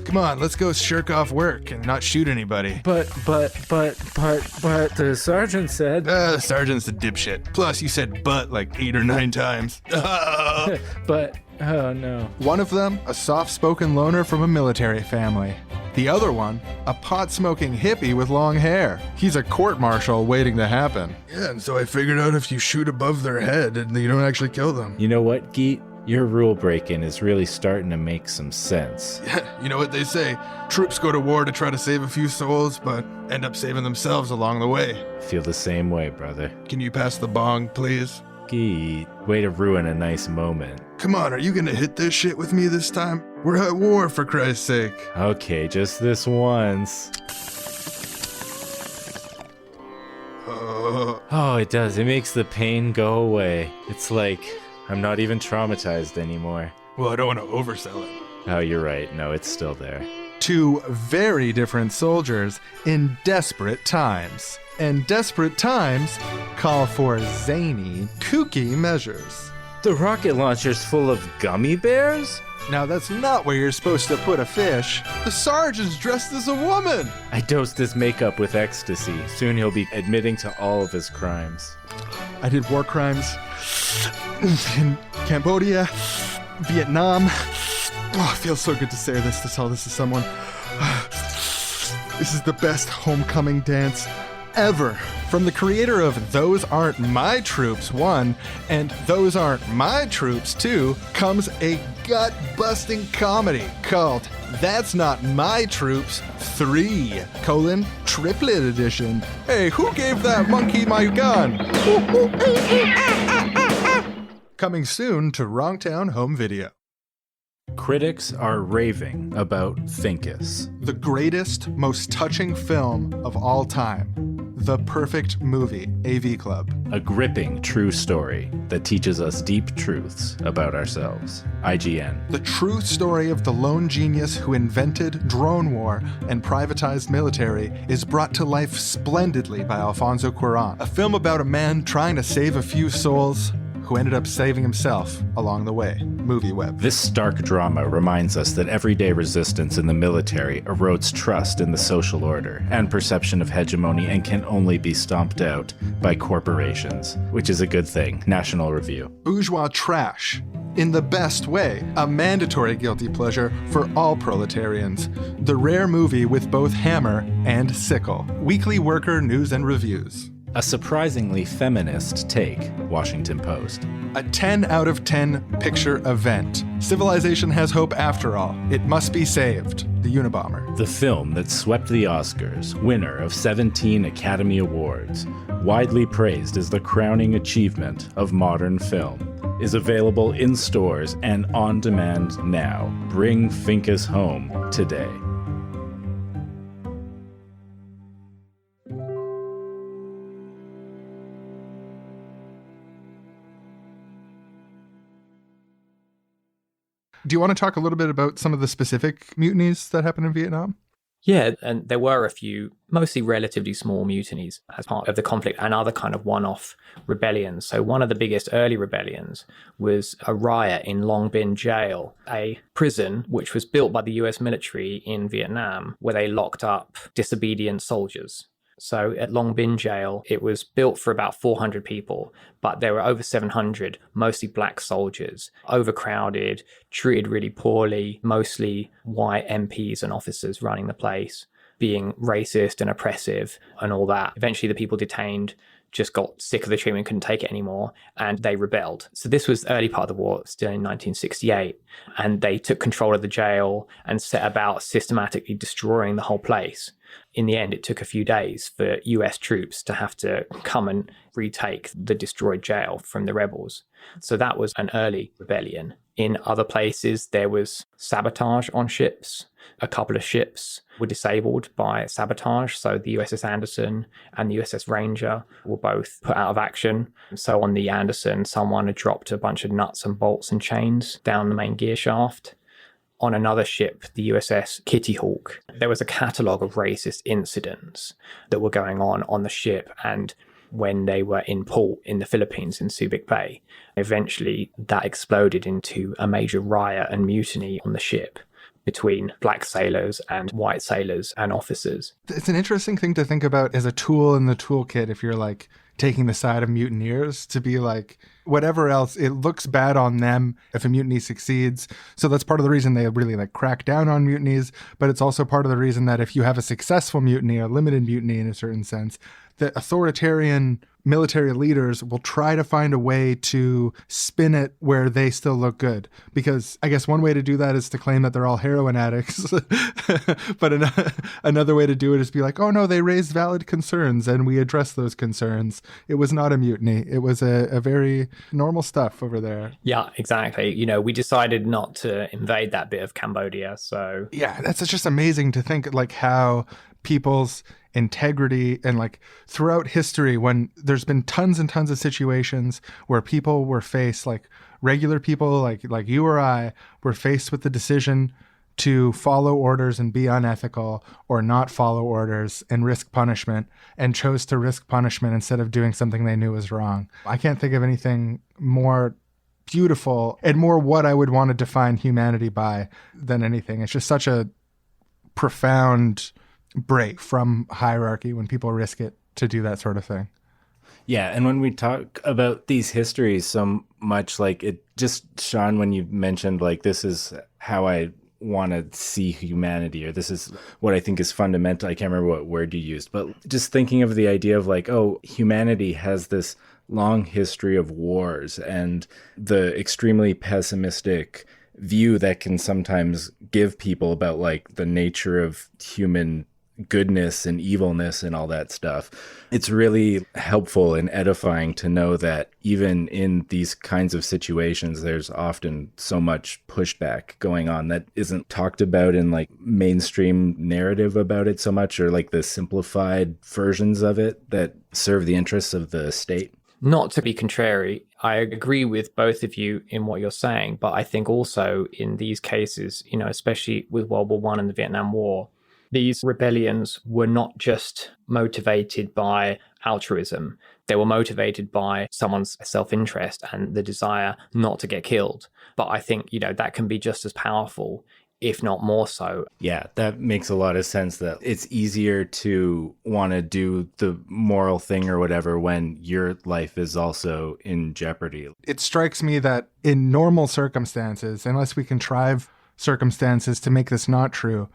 Come on, let's go shirk off work and not shoot anybody. But the sergeant said... The sergeant's a dipshit. Plus, you said but like 8 or 9 times. But, oh no. One of them, a soft-spoken loner from a military family. The other one, a pot-smoking hippie with long hair. He's a court-martial waiting to happen. Yeah, and so I figured out if you shoot above their head, and you don't actually kill them. You know what, Geet? Your rule breaking is really starting to make some sense. You know what they say, troops go to war to try to save a few souls, but end up saving themselves along the way. Feel the same way, brother. Can you pass the bong, please? Geet, way to ruin a nice moment. Come on, are you gonna hit this shit with me this time? We're at war, for Christ's sake. Okay, just this once. Oh, it does. It makes the pain go away. It's like I'm not even traumatized anymore. Well, I don't want to oversell it. Oh, you're right. No, it's still there. Two very different soldiers in desperate times. And desperate times call for zany, kooky measures. The rocket launcher's full of gummy bears? Now that's not where you're supposed to put a fish. The sergeant's dressed as a woman. I dosed his makeup with ecstasy. Soon he'll be admitting to all of his crimes. I did war crimes in Cambodia, Vietnam. Oh, it feels so good to say this, to tell this to someone. This is the best homecoming dance ever. From the creator of Those Aren't My Troops 1 and Those Aren't My Troops 2 comes a gut-busting comedy called That's Not My Troops 3, triplet edition. Hey, who gave that monkey my gun? Coming soon to Wrongtown Home Video. Critics are raving about Finkus. The greatest, most touching film of all time. The Perfect Movie, AV Club. A gripping true story that teaches us deep truths about ourselves. IGN. The true story of the lone genius who invented drone war and privatized military is brought to life splendidly by Alfonso Cuarón. A film about a man trying to save a few souls who ended up saving himself along the way. MovieWeb. This stark drama reminds us that everyday resistance in the military erodes trust in the social order and perception of hegemony and can only be stomped out by corporations, which is a good thing. National Review. Bourgeois trash in the best way, a mandatory guilty pleasure for all proletarians. The rare movie with both hammer and sickle. Weekly Worker News and Reviews. A surprisingly feminist take, Washington Post. A 10 out of 10 picture event. Civilization has hope after all. It must be saved. The Unabomber. The film that swept the Oscars, winner of 17 Academy Awards, widely praised as the crowning achievement of modern film, is available in stores and on demand now. Bring Finkus home today. Do you want to talk a little bit about some of the specific mutinies that happened in Vietnam? Yeah, and there were a few, mostly relatively small mutinies as part of the conflict and other kind of one-off rebellions. So one of the biggest early rebellions was a riot in Long Binh Jail, a prison which was built by the US military in Vietnam, where they locked up disobedient soldiers. So at Long Binh Jail, it was built for about 400 people, but there were over 700, mostly black soldiers, overcrowded, treated really poorly, mostly white MPs and officers running the place, being racist and oppressive and all that. Eventually, the people detained just got sick of the treatment, couldn't take it anymore, and they rebelled. So this was the early part of the war, still in 1968, and they took control of the jail and set about systematically destroying the whole place. In the end, it took a few days for US troops to have to come and retake the destroyed jail from the rebels. So that was an early rebellion. In other places, there was sabotage on ships. A couple of ships were disabled by sabotage. So the USS Anderson and the USS Ranger were both put out of action. So on the Anderson, someone had dropped a bunch of nuts and bolts and chains down the main gear shaft. On another ship, the USS Kitty Hawk, there was a catalogue of racist incidents that were going on the ship, and when they were in port in the Philippines in Subic Bay, eventually that exploded into a major riot and mutiny on the ship between black sailors and white sailors and officers. It's an interesting thing to think about as a tool in the toolkit if you're like taking the side of mutineers, to be like, whatever else, it looks bad on them if a mutiny succeeds. So that's part of the reason they really like crack down on mutinies. But it's also part of the reason that if you have a successful mutiny, a limited mutiny in a certain sense, that authoritarian military leaders will try to find a way to spin it where they still look good. Because I guess one way to do that is to claim that they're all heroin addicts. But another way to do it is be like, oh no, they raised valid concerns and we addressed those concerns. It was not a mutiny. It was a very normal stuff over there. Yeah, exactly. You know, we decided not to invade that bit of Cambodia. So yeah, that's just amazing to think like how people's integrity and like throughout history, when there's been tons and tons of situations where people were faced, like regular people like you or I were faced with the decision to follow orders and be unethical or not follow orders and risk punishment, and chose to risk punishment instead of doing something they knew was wrong. I can't think of anything more beautiful and more what I would want to define humanity by than anything. It's just such a profound break from hierarchy when people risk it to do that sort of thing. Yeah, and when we talk about these histories so much, like it just, Sean, when you mentioned like this is how I want to see humanity, or this is what I think is fundamental. I can't remember what word you used, but just thinking of the idea of like, oh, humanity has this long history of wars and the extremely pessimistic view that can sometimes give people about like the nature of human goodness and evilness and all that stuff. It's really helpful and edifying to know that even in these kinds of situations, there's often so much pushback going on that isn't talked about in like mainstream narrative about it so much, or like the simplified versions of it that serve the interests of the state. Not to be contrary, I agree with both of you in what you're saying, but I think also in these cases, you know, especially with World War I and the Vietnam War, these rebellions were not just motivated by altruism. They were motivated by someone's self-interest and the desire not to get killed. But I think, you know, that can be just as powerful if not more so. Yeah, that makes a lot of sense, that it's easier to want to do the moral thing or whatever when your life is also in jeopardy. It strikes me that in normal circumstances, unless we contrive circumstances to make this not true,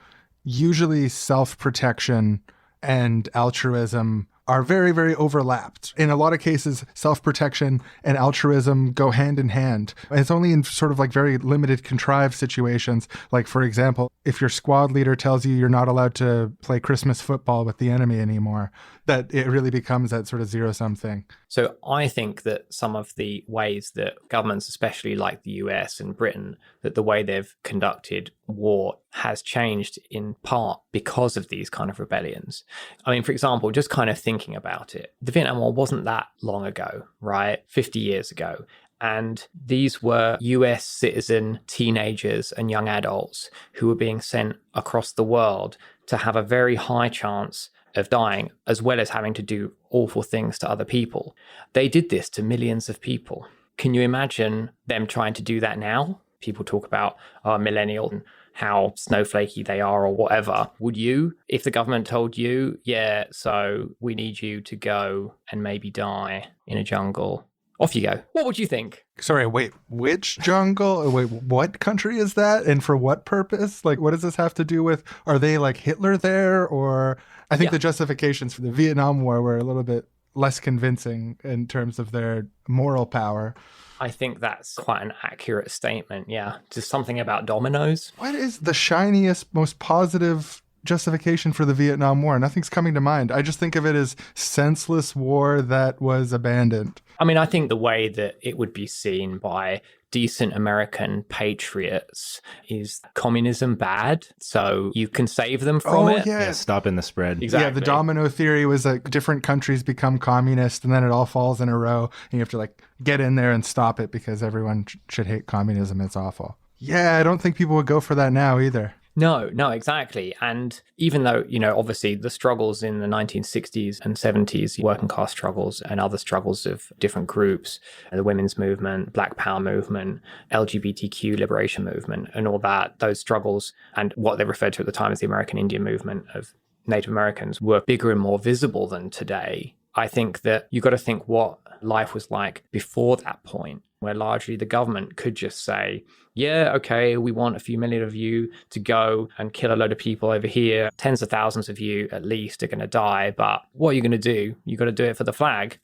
usually self-protection and altruism are very, very overlapped. In a lot of cases, self-protection and altruism go hand in hand. And it's only in sort of like very limited contrived situations. Like, for example, if your squad leader tells you you're not allowed to play Christmas football with the enemy anymore, that it really becomes that sort of zero-sum thing. So I think that some of the ways that governments, especially like the US and Britain, that the way they've conducted war has changed in part because of these kind of rebellions. I mean, for example, just kind of thinking about it, the Vietnam War wasn't that long ago, right? 50 years ago. And these were US citizen teenagers and young adults who were being sent across the world to have a very high chance of dying, as well as having to do awful things to other people. They did this to millions of people. Can you imagine them trying to do that now? People talk about millennial and how snowflakey they are or whatever. Would you, if the government told you, yeah, so we need you to go and maybe die in a jungle, off you go. What would you think? Sorry, wait, which jungle? Wait, what country is that? And for what purpose? Like, what does this have to do with, are they like Hitler there? Or I think the justifications for the Vietnam War were a little bit less convincing in terms of their moral power. I think that's quite an accurate statement, yeah. Just something about dominoes. What is the shiniest, most positive justification for the Vietnam War? Nothing's coming to mind. I just think of it as senseless war that was abandoned. I mean, I think the way that it would be seen by decent American patriots is communism bad, so you can save them from it. Yeah, stopping the spread. Exactly. Yeah, the domino theory was that different countries become communist and then it all falls in a row and you have to like get in there and stop it because everyone should hate communism. It's awful. Yeah, I don't think people would go for that now either. No, exactly. And even though, obviously the struggles in the 1960s and 70s, working class struggles and other struggles of different groups, the women's movement, Black Power movement, LGBTQ liberation movement, and all that, those struggles and what they referred to at the time as the American Indian movement of Native Americans were bigger and more visible than today. I think that you've got to think what life was like before that point, where largely the government could just say, yeah, okay, we want a few million of you to go and kill a load of people over here. Tens of thousands of you at least are going to die. But what are you going to do? You've got to do it for the flag.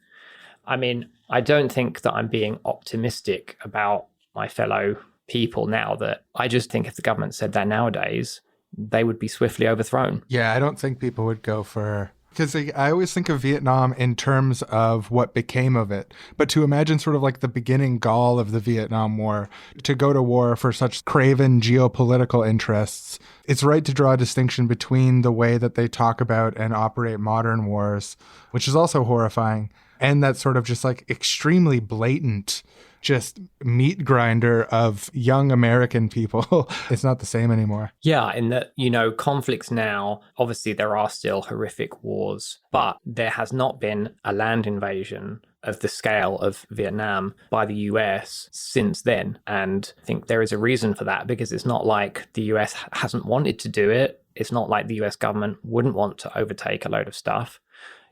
I mean, I don't think that I'm being optimistic about my fellow people now. That I just think if the government said that nowadays, they would be swiftly overthrown. Yeah, I don't think people would go for... Because I always think of Vietnam in terms of what became of it. But to imagine sort of like the beginning gall of the Vietnam War, to go to war for such craven geopolitical interests, it's right to draw a distinction between the way that they talk about and operate modern wars, which is also horrifying, and that sort of just like extremely blatant just meat grinder of young American people. It's not the same anymore. Yeah, in that, conflicts now, obviously there are still horrific wars, but there has not been a land invasion of the scale of Vietnam by the US since then. And I think there is a reason for that, because it's not like the US hasn't wanted to do it. It's not like the US government wouldn't want to overtake a load of stuff.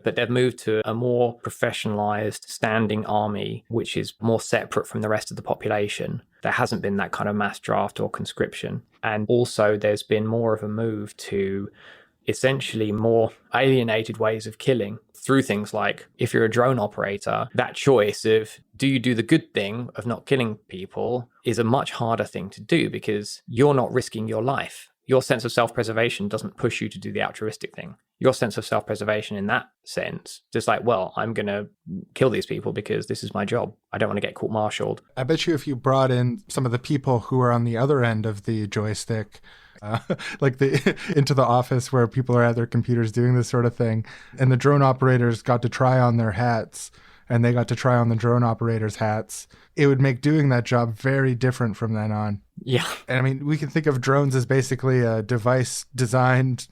But they've moved to a more professionalized standing army, which is more separate from the rest of the population. There hasn't been that kind of mass draft or conscription. And also there's been more of a move to essentially more alienated ways of killing through things like, if you're a drone operator, that choice of do you do the good thing of not killing people is a much harder thing to do, because you're not risking your life. Your sense of self-preservation doesn't push you to do the altruistic thing. Your sense of self-preservation in that sense, just like, well, I'm going to kill these people because this is my job. I don't want to get court-martialed. I bet you if you brought in some of the people who are on the other end of the joystick, into the office where people are at their computers doing this sort of thing, and the drone operators got to try on their hats, and they got to try on the drone operators' hats, it would make doing that job very different from then on. Yeah. And I mean, we can think of drones as basically a device designed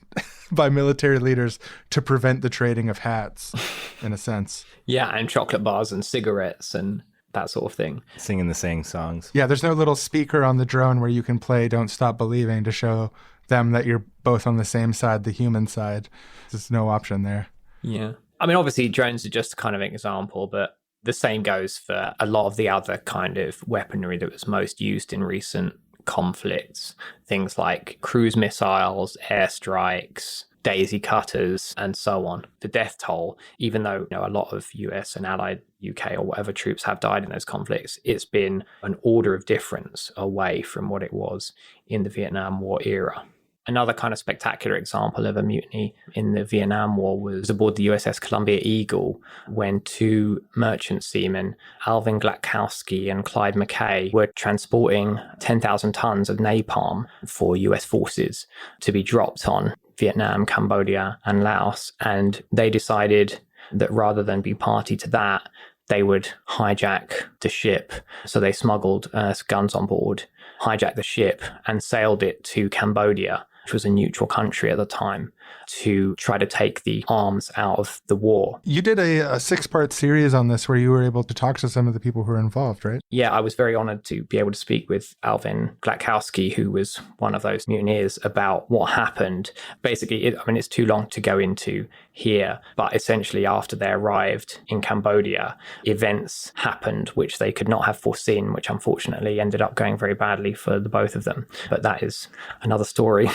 by military leaders to prevent the trading of hats, in a sense. Yeah, and chocolate bars and cigarettes and that sort of thing. Singing the same songs. Yeah, there's no little speaker on the drone where you can play Don't Stop Believing to show them that you're both on the same side, the human side. There's no option there. Yeah. I mean, obviously, drones are just kind of an example, but the same goes for a lot of the other kind of weaponry that was most used in recent conflicts. Things like cruise missiles, airstrikes, daisy cutters, and so on. The death toll, even though a lot of US and allied UK or whatever troops have died in those conflicts, it's been an order of difference away from what it was in the Vietnam War era. Another kind of spectacular example of a mutiny in the Vietnam War was aboard the USS Columbia Eagle when two merchant seamen, Alvin Glatkowski and Clyde Mackay, were transporting 10,000 tons of napalm for US forces to be dropped on Vietnam, Cambodia, and Laos. And they decided that rather than be party to that, they would hijack the ship. So they smuggled guns on board, hijacked the ship, and sailed it to Cambodia, which was a neutral country at the time, to try to take the arms out of the war. You did a 6-part series on this where you were able to talk to some of the people who were involved, right? Yeah, I was very honored to be able to speak with Alvin Glatkowski, who was one of those mutineers, about what happened. Basically, it's too long to go into here, but essentially after they arrived in Cambodia, events happened which they could not have foreseen, which unfortunately ended up going very badly for the both of them. But that is another story.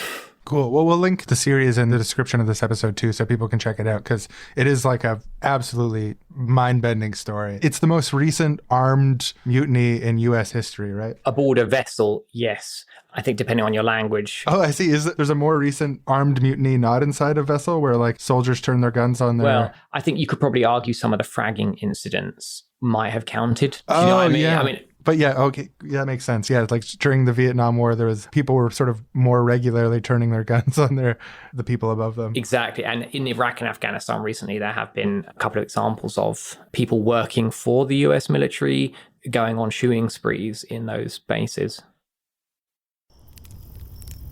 Cool. Well, we'll link the series in the description of this episode too, so people can check it out, because it is like a absolutely mind-bending story. It's the most recent armed mutiny in U.S. history, right? Aboard a vessel, yes. I think depending on your language. Oh, I see. There's a more recent armed mutiny not inside a vessel where like soldiers turn their guns on their... Well, I think you could probably argue some of the fragging incidents might have counted. Oh, you know what I mean? yeah. But yeah, okay, yeah, that makes sense. Yeah, like during the Vietnam War, people were sort of more regularly turning their guns on the people above them. Exactly. And in Iraq and Afghanistan recently, there have been a couple of examples of people working for the US military going on shooting sprees in those bases.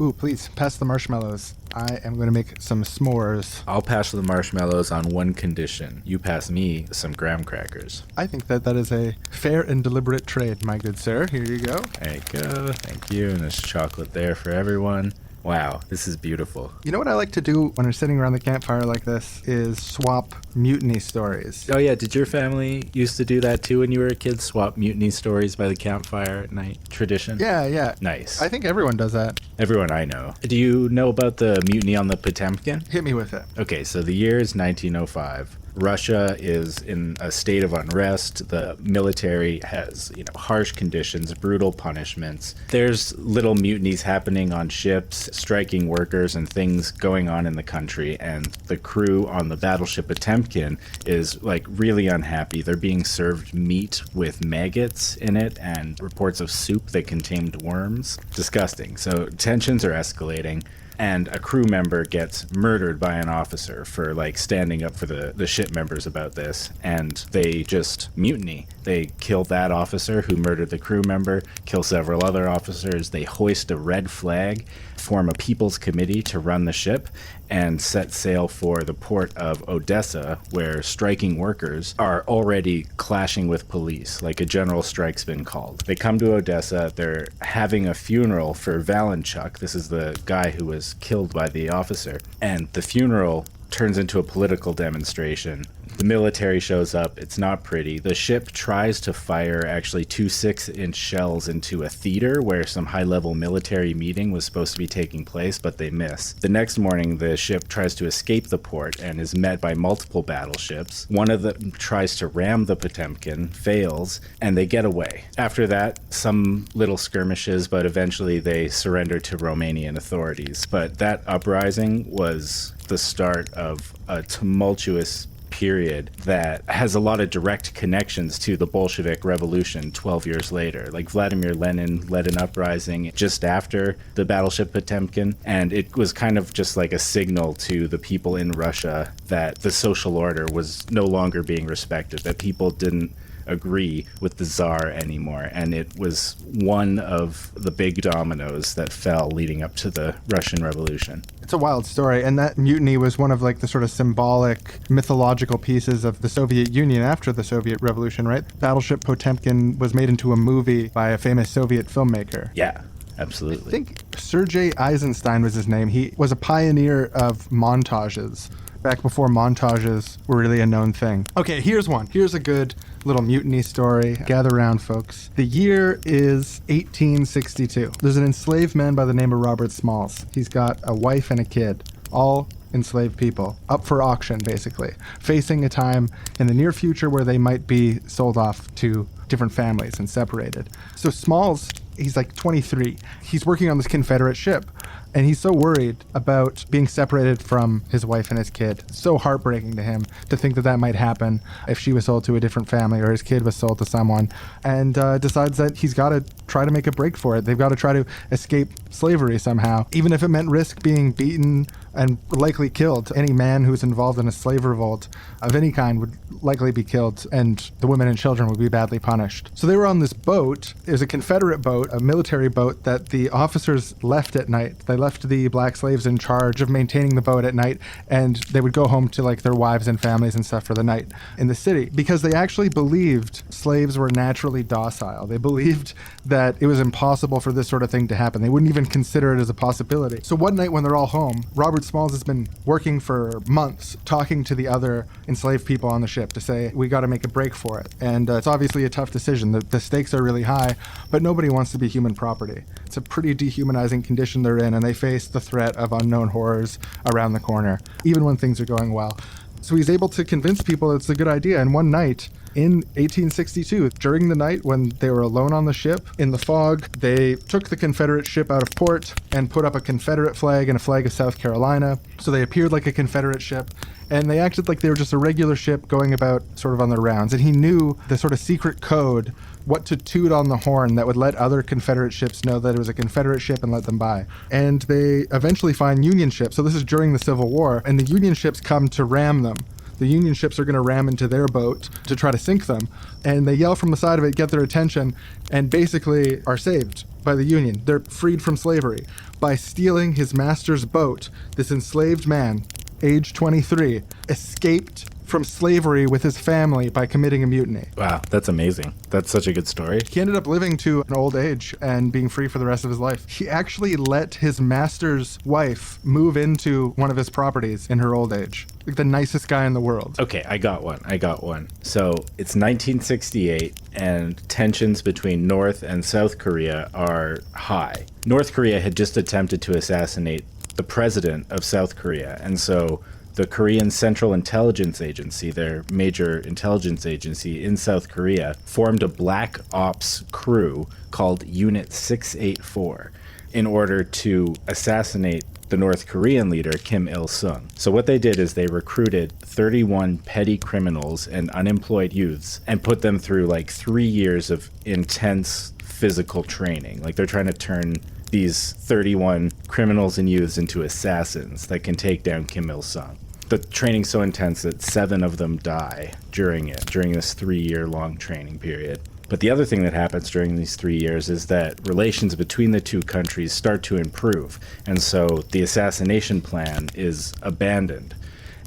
Ooh, please, pass the marshmallows. I am going to make some s'mores. I'll pass the marshmallows on one condition. You pass me some graham crackers. I think that is a fair and deliberate trade, my good sir. Here you go. There you go. Thank you. And there's chocolate there for everyone. Wow, this is beautiful. You know what I like to do when we're sitting around the campfire like this is swap mutiny stories. Oh yeah, did your family used to do that too when you were a kid? Swap mutiny stories by the campfire at night? Tradition? Yeah. Nice. I think everyone does that. Everyone I know. Do you know about the mutiny on the Potemkin? Hit me with it. Okay, so the year is 1905. Russia is in a state of unrest. The military has, harsh conditions, brutal punishments. There's little mutinies happening on ships, striking workers, and things going on in the country. And the crew on the battleship Potemkin is really unhappy. They're being served meat with maggots in it and reports of soup that contained worms. Disgusting. So tensions are escalating. And a crew member gets murdered by an officer for standing up for the ship members about this, and they just mutiny. They kill that officer who murdered the crew member, kill several other officers. They hoist a red flag, form a people's committee to run the ship, and set sail for the port of Odessa, where striking workers are already clashing with police, like a general strike's been called. They come to Odessa, they're having a funeral for Valenchuk. This is the guy who was killed by the officer, and the funeral turns into a political demonstration. The military shows up. It's not pretty. The ship tries to fire actually 2 6-inch shells into a theater where some high-level military meeting was supposed to be taking place, but they miss. The next morning, the ship tries to escape the port and is met by multiple battleships. One of them tries to ram the Potemkin, fails, and they get away. After that, some little skirmishes, but eventually they surrender to Romanian authorities. But that uprising was the start of a tumultuous period that has a lot of direct connections to the Bolshevik Revolution 12 years later. Vladimir Lenin led an uprising just after the battleship Potemkin, and it was kind of just like a signal to the people in Russia that the social order was no longer being respected, that people didn't agree with the Tsar anymore. And it was one of the big dominoes that fell leading up to the Russian Revolution. It's a wild story, and that mutiny was one of like the sort of symbolic mythological pieces of the Soviet Union after the Soviet Revolution, right? Battleship Potemkin was made into a movie by a famous Soviet filmmaker. Yeah, absolutely. I think Sergei Eisenstein was his name. He was a pioneer of montages, back before montages were really a known thing. Okay, here's one. Here's a good little mutiny story. Gather around, folks. The year is 1862. There's an enslaved man by the name of Robert Smalls. He's got a wife and a kid, all enslaved people, up for auction, basically, facing a time in the near future where they might be sold off to different families and separated. So Smalls, he's like 23. He's working on this Confederate ship, and he's so worried about being separated from his wife and his kid. So heartbreaking to him to think that that might happen if she was sold to a different family or his kid was sold to someone, and decides that he's got to try to make a break for it. They've got to try to escape slavery somehow, even if it meant risk being beaten and likely killed. Any man who's involved in a slave revolt of any kind would likely be killed, and the women and children would be badly punished. So they were on this boat. It was a Confederate boat, a military boat that the officers left at night. They left the black slaves in charge of maintaining the boat at night, and they would go home to like their wives and families and stuff for the night in the city, because they actually believed slaves were naturally docile. They believed that it was impossible for this sort of thing to happen. They wouldn't even consider it as a possibility. So one night when they're all home, Robert Smalls has been working for months talking to the other enslaved people on the ship to say, we got to make a break for it. And it's obviously a tough decision. The stakes are really high, but nobody wants to be human property. It's a pretty dehumanizing condition they're in, and they face the threat of unknown horrors around the corner, even when things are going well. So he's able to convince people it's a good idea. And one night in 1862, during the night when they were alone on the ship, in the fog, they took the Confederate ship out of port and put up a Confederate flag and a flag of South Carolina. So they appeared like a Confederate ship, and they acted like they were just a regular ship going about sort of on their rounds. And he knew the sort of secret code, what to toot on the horn that would let other Confederate ships know that it was a Confederate ship and let them by. And they eventually find Union ships. So this is during the Civil War, and the Union ships come to ram them. The Union ships are going to ram into their boat to try to sink them. And they yell from the side of it, get their attention, and basically are saved by the Union. They're freed from slavery. By stealing his master's boat, this enslaved man, age 23, escaped from slavery with his family by committing a mutiny. Wow, that's amazing. That's such a good story. He ended up living to an old age and being free for the rest of his life. He actually let his master's wife move into one of his properties in her old age. Like the nicest guy in the world. Okay, I got one. So it's 1968, and tensions between North and South Korea are high. North Korea had just attempted to assassinate the president of South Korea, and so the Korean Central Intelligence Agency, their major intelligence agency in South Korea, formed a black ops crew called Unit 684 in order to assassinate the North Korean leader, Kim Il-sung. So what they did is they recruited 31 petty criminals and unemployed youths and put them through like 3 years of intense physical training. Like they're trying to turn these 31 criminals and youths into assassins that can take down Kim Il-sung. The training's so intense that 7 of them die during this 3-year-long training period. But the other thing that happens during these 3 years is that relations between the two countries start to improve. And so the assassination plan is abandoned.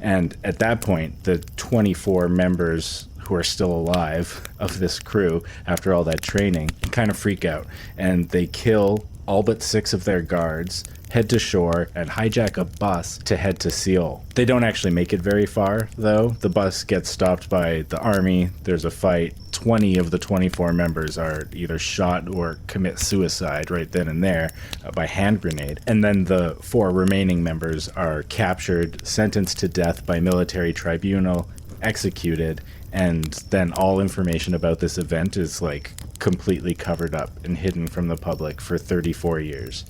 And at that point, the 24 members who are still alive of this crew after all that training kind of freak out. And they kill all but 6 of their guards, head to shore, and hijack a bus to head to Seoul. They don't actually make it very far, though. The bus gets stopped by the army. There's a fight. 20 of the 24 members are either shot or commit suicide right then and there by hand grenade. And then the 4 remaining members are captured, sentenced to death by military tribunal, executed, and then all information about this event is like completely covered up and hidden from the public for 34 years.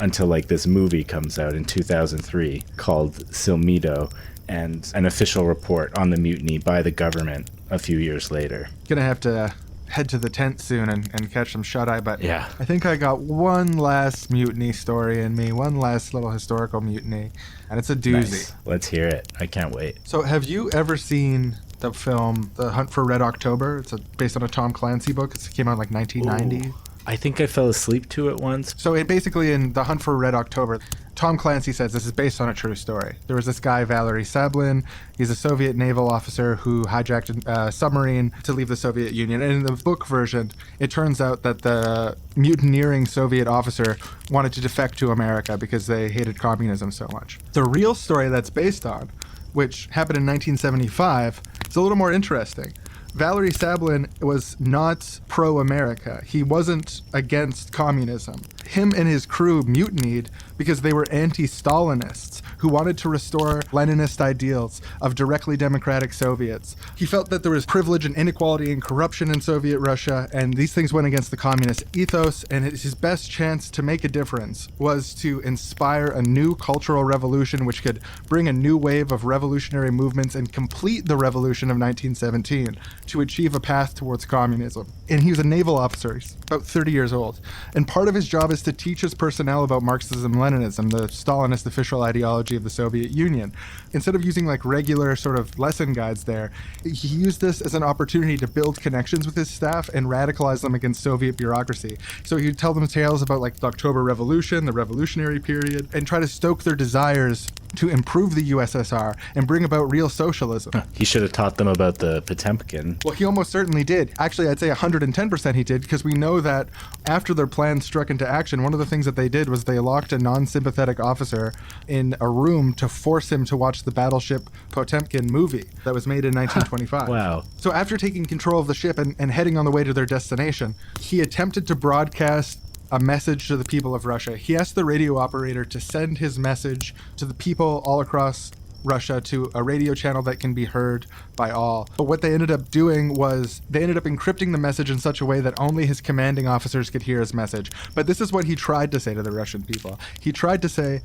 Until like this movie comes out in 2003 called Silmido, and an official report on the mutiny by the government a few years later. Gonna have to head to the tent soon and catch some shut-eye, but yeah. I think I got one last mutiny story in me, one last little historical mutiny, and it's a doozy. Nice. Let's hear it. I can't wait. So have you ever seen the film The Hunt for Red October. It's based on a Tom Clancy book. It came out in like 1990. Ooh. I think I fell asleep to it once. So it basically, in The Hunt for Red October, Tom Clancy says this is based on a true story. There was this guy, Valery Sablin. He's a Soviet naval officer who hijacked a submarine to leave the Soviet Union. And in the book version, it turns out that the mutineering Soviet officer wanted to defect to America because they hated communism so much. The real story that's based on, which happened in 1975, is a little more interesting. Valery Sablin was not pro-America. He wasn't against communism. Him and his crew mutinied because they were anti-Stalinists who wanted to restore Leninist ideals of directly democratic Soviets. He felt that there was privilege and inequality and corruption in Soviet Russia, and these things went against the communist ethos, and his best chance to make a difference was to inspire a new cultural revolution which could bring a new wave of revolutionary movements and complete the revolution of 1917 to achieve a path towards communism. And he was a naval officer. He's about 30 years old. And part of his job is to teach his personnel about Marxism-Leninism, the Stalinist official ideology of the Soviet Union. Instead of using like regular sort of lesson guides there, he used this as an opportunity to build connections with his staff and radicalize them against Soviet bureaucracy. So he'd tell them tales about like the October Revolution, the revolutionary period, and try to stoke their desires to improve the USSR and bring about real socialism. He should have taught them about the Potemkin. Well, he almost certainly did. Actually, I'd say 110% he did, because we know that after their plan struck into action, one of the things that they did was they locked a non-sympathetic officer in a room to force him to watch the battleship Potemkin movie that was made in 1925. Wow. So after taking control of the ship and heading on the way to their destination, he attempted to broadcast a message to the people of Russia. He asked the radio operator to send his message to the people all across Russia to a radio channel that can be heard by all. But what they ended up doing was they ended up encrypting the message in such a way that only his commanding officers could hear his message. But this is what he tried to say to the Russian people. He tried to say,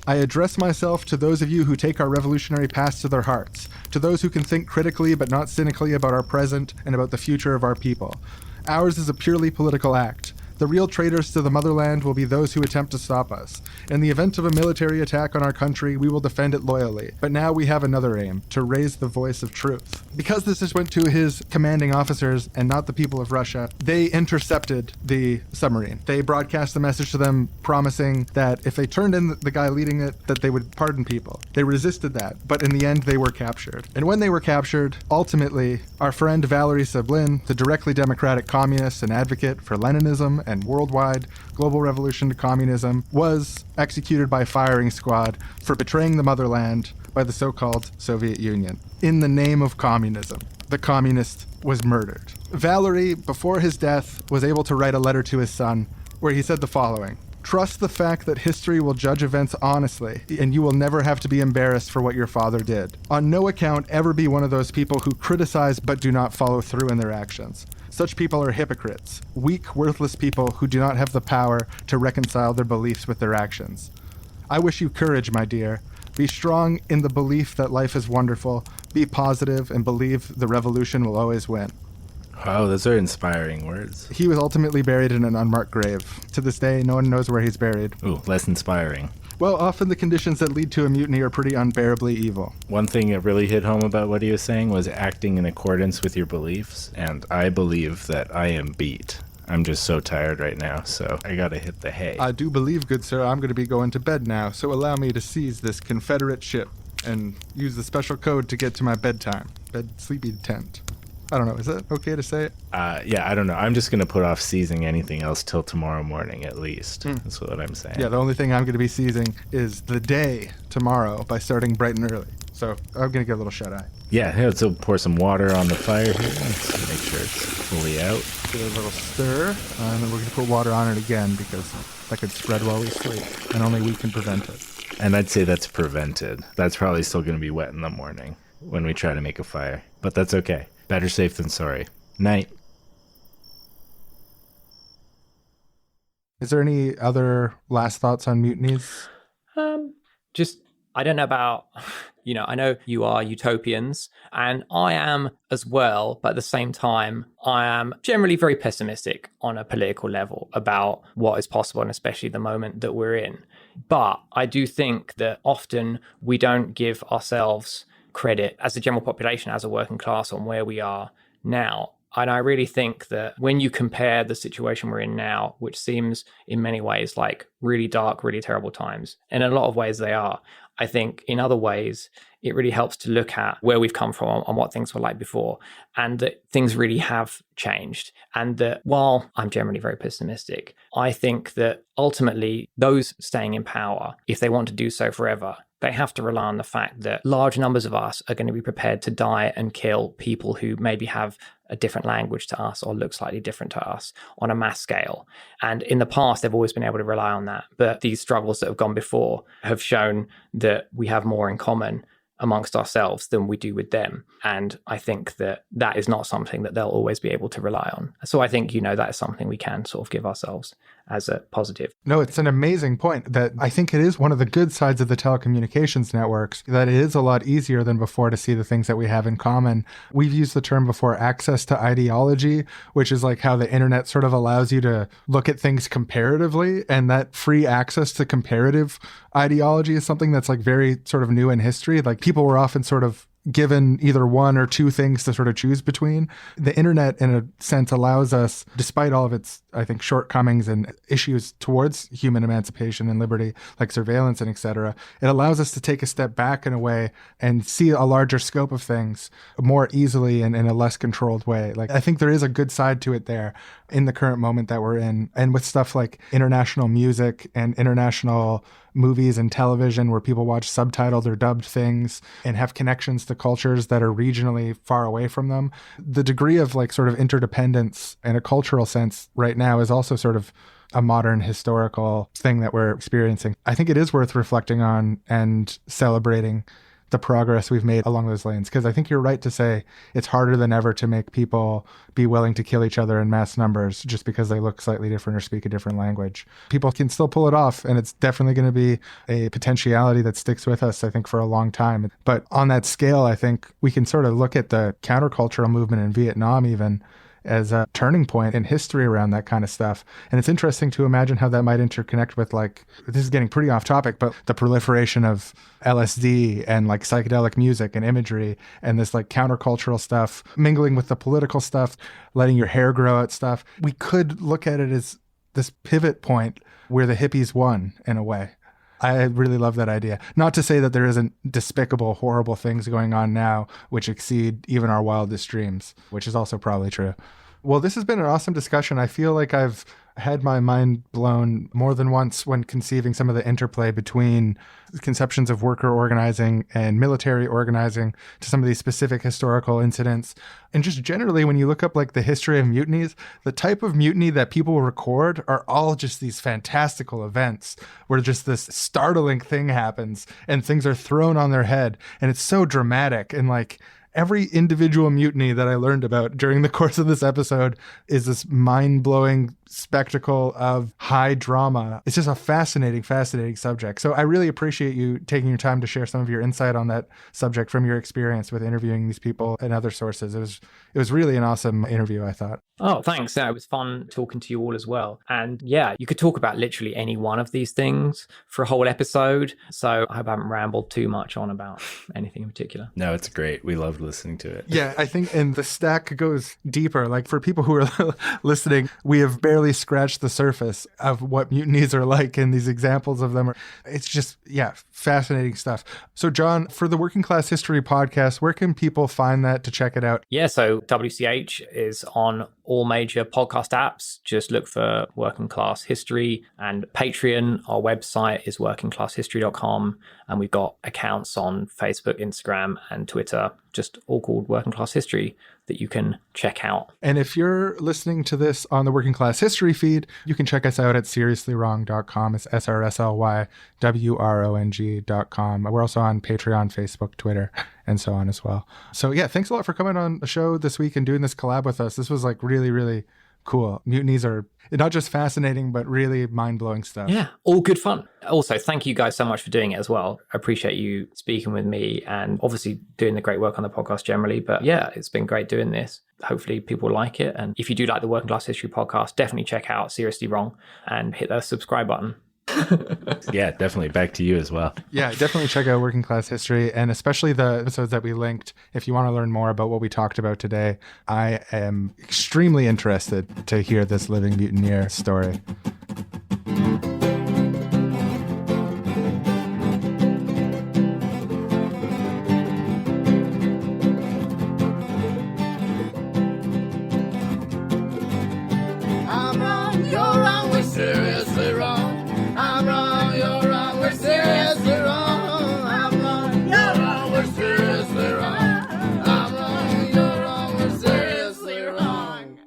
"I address myself to those of you who take our revolutionary past to their hearts, to those who can think critically but not cynically about our present and about the future of our people. Ours is a purely political act. The real traitors to the motherland will be those who attempt to stop us. In the event of a military attack on our country, we will defend it loyally. But now we have another aim, to raise the voice of truth." Because this just went to his commanding officers and not the people of Russia, they intercepted the submarine. They broadcast the message to them, promising that if they turned in the guy leading it, that they would pardon people. They resisted that, but in the end, they were captured. And when they were captured, ultimately, our friend Valery Sablin, the directly democratic communist and advocate for Leninism and worldwide global revolution to communism, was executed by firing squad for betraying the motherland by the so-called Soviet Union. In the name of communism, the communist was murdered. Valery, before his death, was able to write a letter to his son where he said the following: "Trust the fact that history will judge events honestly, and you will never have to be embarrassed for what your father did. On no account ever be one of those people who criticize but do not follow through in their actions. Such people are hypocrites, weak, worthless people who do not have the power to reconcile their beliefs with their actions. I wish you courage, my dear. Be strong in the belief that life is wonderful. Be positive and believe the revolution will always win." Wow, those are inspiring words. He was ultimately buried in an unmarked grave. To this day, no one knows where he's buried. Ooh, less inspiring. Well, often the conditions that lead to a mutiny are pretty unbearably evil. One thing that really hit home about what he was saying was acting in accordance with your beliefs, and I believe that I am beat. I'm just so tired right now, so I gotta hit the hay. I do believe, good sir, I'm going to be going to bed now, so allow me to seize this Confederate ship and use the special code to get to my bedtime. Sleepy tent. I don't know, is that okay to say it? Yeah, I don't know. I'm just going to put off seizing anything else till tomorrow morning at least. That's what I'm saying. Yeah, the only thing I'm going to be seizing is the day tomorrow by starting bright and early. So I'm going to get a little shut-eye. Yeah, so pour some water on the fire here. Let's make sure it's fully out. Give it a little stir, and then we're going to put water on it again because that could spread while we sleep, and only we can prevent it. And I'd say that's prevented. That's probably still going to be wet in the morning when we try to make a fire. But that's okay. Better safe than sorry. Night. Is there any other last thoughts on mutinies? I don't know about, I know you are utopians and I am as well, but at the same time, I am generally very pessimistic on a political level about what is possible and especially the moment that we're in. But I do think that often we don't give ourselves credit as a general population, as a working class, on where we are now. And I really think that when you compare the situation we're in now, which seems in many ways like really dark, really terrible times, and in a lot of ways they are, I think in other ways, it really helps to look at where we've come from and what things were like before, and that things really have changed. And that while I'm generally very pessimistic, I think that ultimately those staying in power, if they want to do so forever, they have to rely on the fact that large numbers of us are going to be prepared to die and kill people who maybe have a different language to us or look slightly different to us on a mass scale. And in the past, they've always been able to rely on that. But these struggles that have gone before have shown that we have more in common amongst ourselves than we do with them. And I think that that is not something that they'll always be able to rely on. So I think, that is something we can sort of give ourselves as a positive. No, it's an amazing point that I think it is one of the good sides of the telecommunications networks, that it is a lot easier than before to see the things that we have in common. We've used the term before, access to ideology, which is like how the internet sort of allows you to look at things comparatively, and that free access to comparative ideology is something that's like very sort of new in history. Like people were often sort of given either one or two things to sort of choose between. The internet, in a sense, allows us, despite all of its, I think, shortcomings and issues towards human emancipation and liberty, like surveillance and et cetera, it allows us to take a step back in a way and see a larger scope of things more easily and in a less controlled way. Like, I think there is a good side to it there in the current moment that we're in. And with stuff like international music and international movies and television where people watch subtitled or dubbed things and have connections to cultures that are regionally far away from them, the degree of like sort of interdependence in a cultural sense right now is also sort of a modern historical thing that we're experiencing. I think it is worth reflecting on and celebrating the progress we've made along those lanes, because I think you're right to say it's harder than ever to make people be willing to kill each other in mass numbers just because they look slightly different or speak a different language. People can still pull it off, and it's definitely going to be a potentiality that sticks with us, I think, for a long time. But on that scale, I think we can sort of look at the countercultural movement in Vietnam even as a turning point in history around that kind of stuff. And it's interesting to imagine how that might interconnect with, like, this is getting pretty off topic, but the proliferation of LSD and like psychedelic music and imagery and this like countercultural stuff mingling with the political stuff, letting your hair grow out stuff. We could look at it as this pivot point where the hippies won in a way. I really love that idea. Not to say that there isn't despicable, horrible things going on now which exceed even our wildest dreams, which is also probably true. Well, this has been an awesome discussion. I feel like I've had my mind blown more than once when conceiving some of the interplay between conceptions of worker organizing and military organizing to some of these specific historical incidents. And just generally, when you look up like the history of mutinies, the type of mutiny that people record are all just these fantastical events where just this startling thing happens and things are thrown on their head. And it's so dramatic, and like every individual mutiny that I learned about during the course of this episode is this mind-blowing spectacle of high drama. It's just a fascinating, fascinating subject. So I really appreciate you taking your time to share some of your insight on that subject from your experience with interviewing these people and other sources. It was really an awesome interview, I thought. Oh, thanks. Yeah, it was fun talking to you all as well. And yeah, you could talk about literally any one of these things for a whole episode. So I hope I haven't rambled too much on about anything in particular. No, it's great. We loved listening to it. Yeah, I think, and the stack goes deeper. Like for people who are listening, we have barely scratched the surface of what mutinies are like, and these examples of them. It's just, yeah, fascinating stuff. So John, for the Working Class History podcast, where can people find that to check it out? Yeah, so WCH is on all major podcast apps. Just look for Working Class History, and Patreon. Our website is workingclasshistory.com, and we've got accounts on Facebook, Instagram, and Twitter, just all called Working Class History, that you can check out. And if you're listening to this on the Working Class History feed, you can check us out at seriously-wrong.com. It's SRSLYWRONG.com. We're also on Patreon, Facebook, Twitter, and so on as well. So yeah, thanks a lot for coming on the show this week and doing this collab with us. This was like really, really cool. Mutinies are not just fascinating, but really mind-blowing stuff. Yeah, all good fun. Also, thank you guys so much for doing it as well. I appreciate you speaking with me and obviously doing the great work on the podcast generally. But yeah, it's been great doing this. Hopefully people like it. And if you do like the Working Class History podcast, definitely check out Seriously Wrong and hit the subscribe button. Yeah, definitely. Back to you as well. Yeah, definitely check out Working Class History, and especially the episodes that we linked. If you want to learn more about what we talked about today, I am extremely interested to hear this Living Mutineer story. I'm wrong, you're wrong, we're seriously wrong. I'm wrong, you're wrong, we're seriously wrong. I'm wrong, you're wrong, we're seriously wrong. I'm wrong, you're wrong, we're seriously wrong.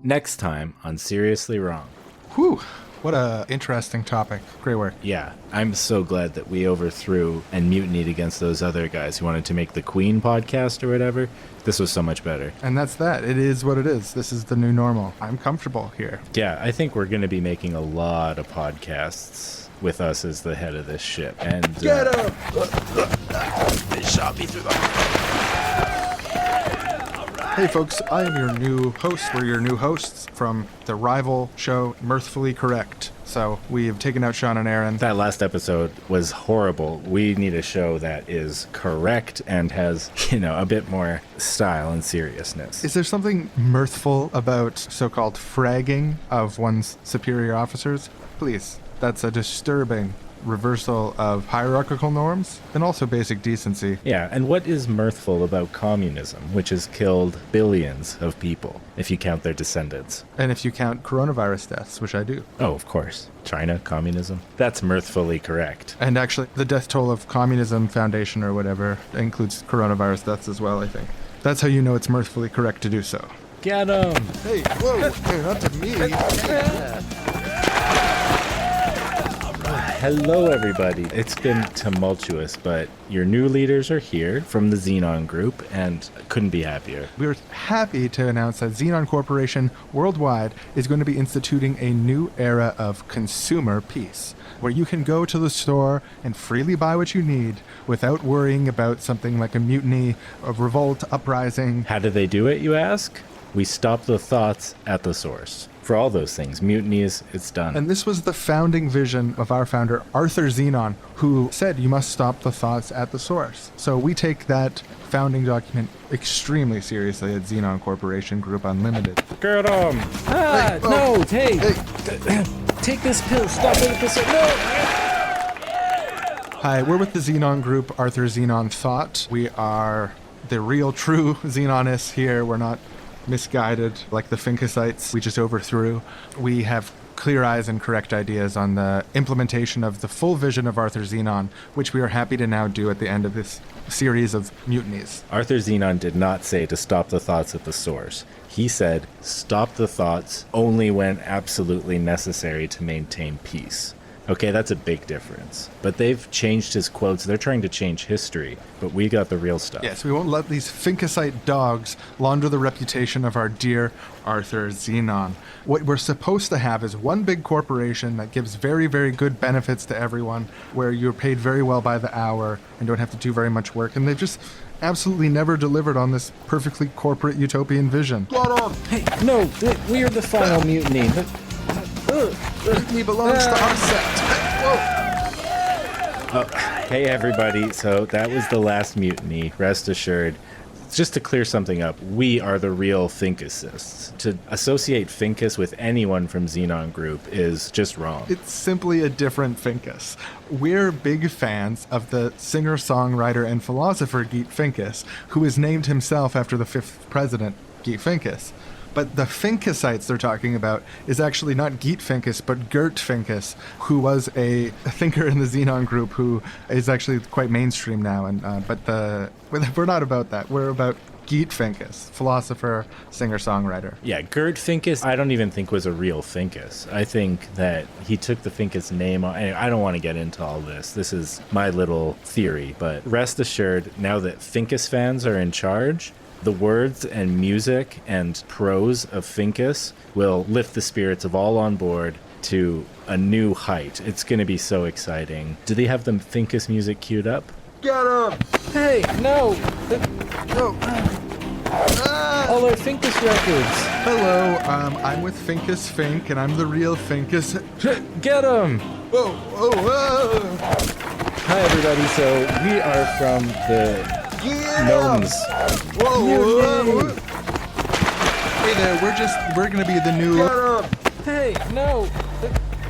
Next time on Seriously Wrong. Whew, what a interesting topic. Great work. Yeah, I'm so glad that we overthrew and mutinied against those other guys who wanted to make the Queen podcast or whatever. This was so much better. And that's that. It is what it is. This is the new normal. I'm comfortable here. Yeah, I think we're going to be making a lot of podcasts with us as the head of this ship. And Get up! They shot me through the... Hey folks, I am your new host. We're your new hosts from the rival show Mirthfully Correct. So we have taken out Sean and Aaron. That last episode was horrible. We need a show that is correct and has, a bit more style and seriousness. Is there something mirthful about so-called fragging of one's superior officers? Please, that's a disturbing reversal of hierarchical norms and also basic decency. Yeah, and what is mirthful about communism, which has killed billions of people, if you count their descendants? And if you count coronavirus deaths, which I do. Oh, of course. China, communism. That's mirthfully correct. And actually, the death toll of Communism Foundation or whatever includes coronavirus deaths as well, I think. That's how you know it's mirthfully correct to do so. Get 'em! Hey, whoa, hey, not to me. Hello, everybody. It's been tumultuous, but your new leaders are here from the Xenon Group, and couldn't be happier. We're happy to announce that Xenon Corporation worldwide is going to be instituting a new era of consumer peace, where you can go to the store and freely buy what you need without worrying about something like a mutiny, a revolt, uprising. How do they do it, you ask? We stop the thoughts at the source. For all those things, mutinies, it's done. And this was the founding vision of our founder, Arthur Xenon, who said you must stop the thoughts at the source. So we take that founding document extremely seriously at Xenon Corporation Group Unlimited. Get 'em! Hey, No, oh, hey! Take this pill, stop it, no! Hi, we're with the Xenon Group, Arthur Xenon Thought. We are the real, true Xenonists here. We're not misguided like the Finkasites we just overthrew. We have clear eyes and correct ideas on the implementation of the full vision of Arthur Xenon, which we are happy to now do at the end of this series of mutinies. Arthur Xenon did not say to stop the thoughts at the source. He said, stop the thoughts only when absolutely necessary to maintain peace. Okay, that's a big difference. But they've changed his quotes. They're trying to change history, but we got the real stuff. Yes, we won't let these Finkasite dogs launder the reputation of our dear Arthur Xenon. What we're supposed to have is one big corporation that gives very, very good benefits to everyone, where you're paid very well by the hour and don't have to do very much work. And they've just absolutely never delivered on this perfectly corporate utopian vision. Hey, no, we are the final mutiny. Mutiny belongs to our sect. Whoa. Hey, everybody. So that was the last mutiny. Rest assured. Just to clear something up, we are the real Finkasists. To associate Finkas with anyone from Xenon Group is just wrong. It's simply a different Finkus. We're big fans of the singer, songwriter, and philosopher Geet Finkus, who has named himself after the 5th president, Geet Finkus. But the Finkasites they're talking about is actually not Geet Finkus, but Gert Finkus, who was a thinker in the Xenon Group who is actually quite mainstream now. But we're not about that. We're about Geet Finkus, philosopher, singer-songwriter. Yeah, Gert Finkus, I don't even think was a real Finkus. I think that he took the Finkus name on. Anyway, I don't want to get into all this. This is my little theory. But rest assured, now that Finkus fans are in charge, the words and music and prose of Finkus will lift the spirits of all on board to a new height. It's going to be so exciting. Do they have the Finkus music queued up? Get him! Hey, no! No! all our Finkus records. Hello, I'm with Finkus Fink, and I'm the real Finkus. Get him! Whoa, whoa, whoa! Hi, everybody. So we are from the Gnomes. Whoa, whoa, whoa! Hey there, we're gonna be the new... Hey, no.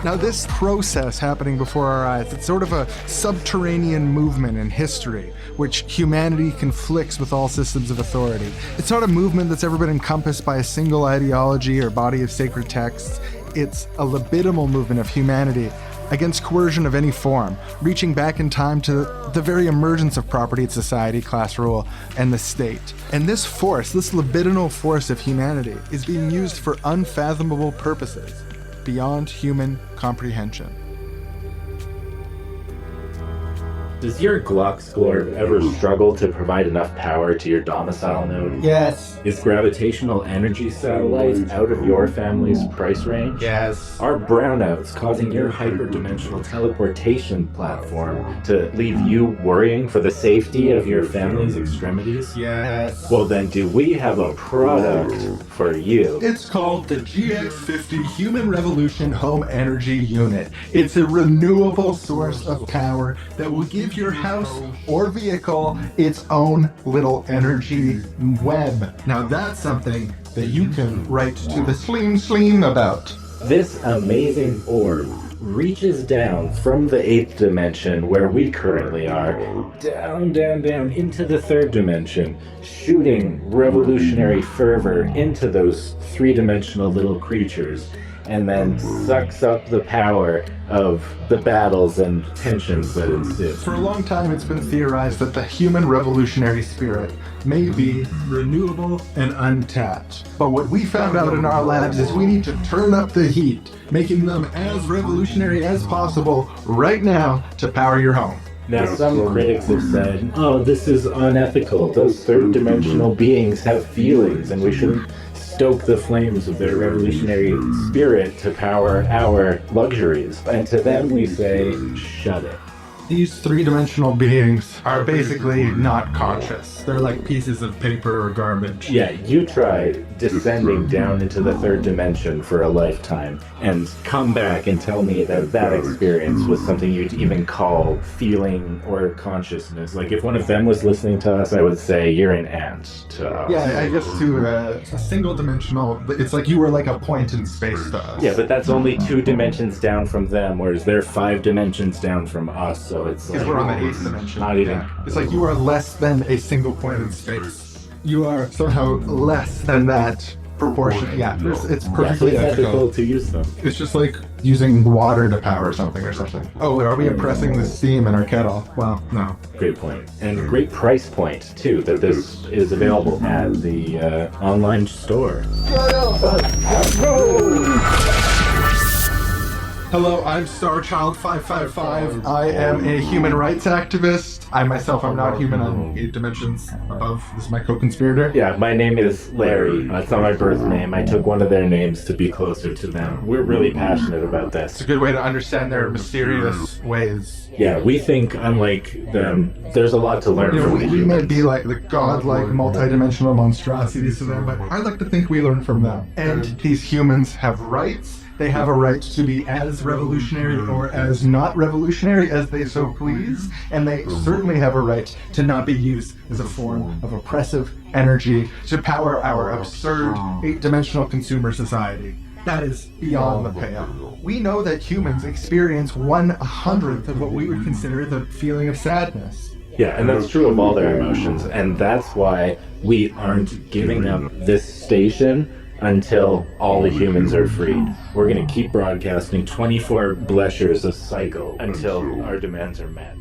Now, this process happening before our eyes, it's sort of a subterranean movement in history, which humanity conflicts with all systems of authority. It's not a movement that's ever been encompassed by a single ideology or body of sacred texts. It's a libidimal movement of humanity against coercion of any form, reaching back in time to the very emergence of property and society, class rule, and the state. And this force, this libidinal force of humanity, is being used for unfathomable purposes, beyond human comprehension. Does your Glocksglorb ever struggle to provide enough power to your domicile node? Yes. Is gravitational energy satellites out of your family's price range? Yes. Are brownouts causing your hyperdimensional teleportation platform to leave you worrying for the safety of your family's extremities? Yes. Well, then do we have a product for you? It's called the GX50 Human Revolution Home Energy Unit. It's a renewable source of power that will give your house or vehicle its own little energy web. Now that's something that you can write to the Slim about. This amazing orb reaches down from the 8th dimension, where we currently are, down into the 3rd dimension, shooting revolutionary fervor into those 3-dimensional little creatures, and then sucks up the power of the battles and tensions that ensue. For a long time, it's been theorized that the human revolutionary spirit may be renewable and untapped. But what we found out in our labs is we need to turn up the heat, making them as revolutionary as possible right now to power your home. Now, some critics have said, oh, this is unethical. Those 3rd-dimensional beings have feelings, and we shouldn't stoke the flames of their revolutionary spirit to power our luxuries. And to them we say, shut it. These 3-dimensional beings are basically not conscious. They're like pieces of paper or garbage. Yeah, you try descending down into the 3rd dimension for a lifetime and come back and tell me that that experience was something you'd even call feeling or consciousness. Like, if one of them was listening to us, I would say you're an ant to us. Yeah, I guess to a single-dimensional, it's like you were like a point in space to us. Yeah, but that's only 2 dimensions down from them, whereas they're 5 dimensions down from us, so it's like... Because we're on the 8th dimension. Not even... Yeah. It's like you are less than a single point in space. You are somehow less than that proportion. Yeah, it's perfectly ethical to use them. It's just like using water to power something or something. Oh, are we oppressing the steam in our kettle? Well, no. Great point. And a great price point, too, that this is available at the online store. Hello, I'm Starchild555. I am a human rights activist. I myself am not human. I'm 8 dimensions above. This is my co-conspirator. Yeah, my name is Larry. It's not my birth name. I took one of their names to be closer to them. We're really passionate about this. It's a good way to understand their mysterious ways. Yeah, we think, unlike them, there's a lot to learn from the we humans. may be like the godlike multidimensional monstrosities to them, but I like to think we learn from them. And these humans have rights. They have a right to be as revolutionary or as not revolutionary as they so please, and they certainly have a right to not be used as a form of oppressive energy to power our absurd 8-dimensional consumer society. That is beyond the pale. We know that humans experience 1/100th of what we would consider the feeling of sadness. Yeah, and that's true of all their emotions, and that's why we aren't giving up this station until all the humans are freed. We're going to keep broadcasting 24 bleshers a cycle until our demands are met.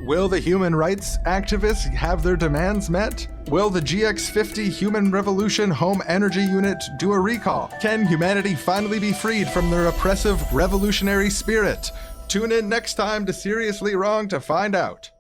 Will the human rights activists have their demands met? Will the GX50 Human Revolution Home Energy Unit do a recall? Can humanity finally be freed from their oppressive revolutionary spirit? Tune in next time to Seriously Wrong to find out.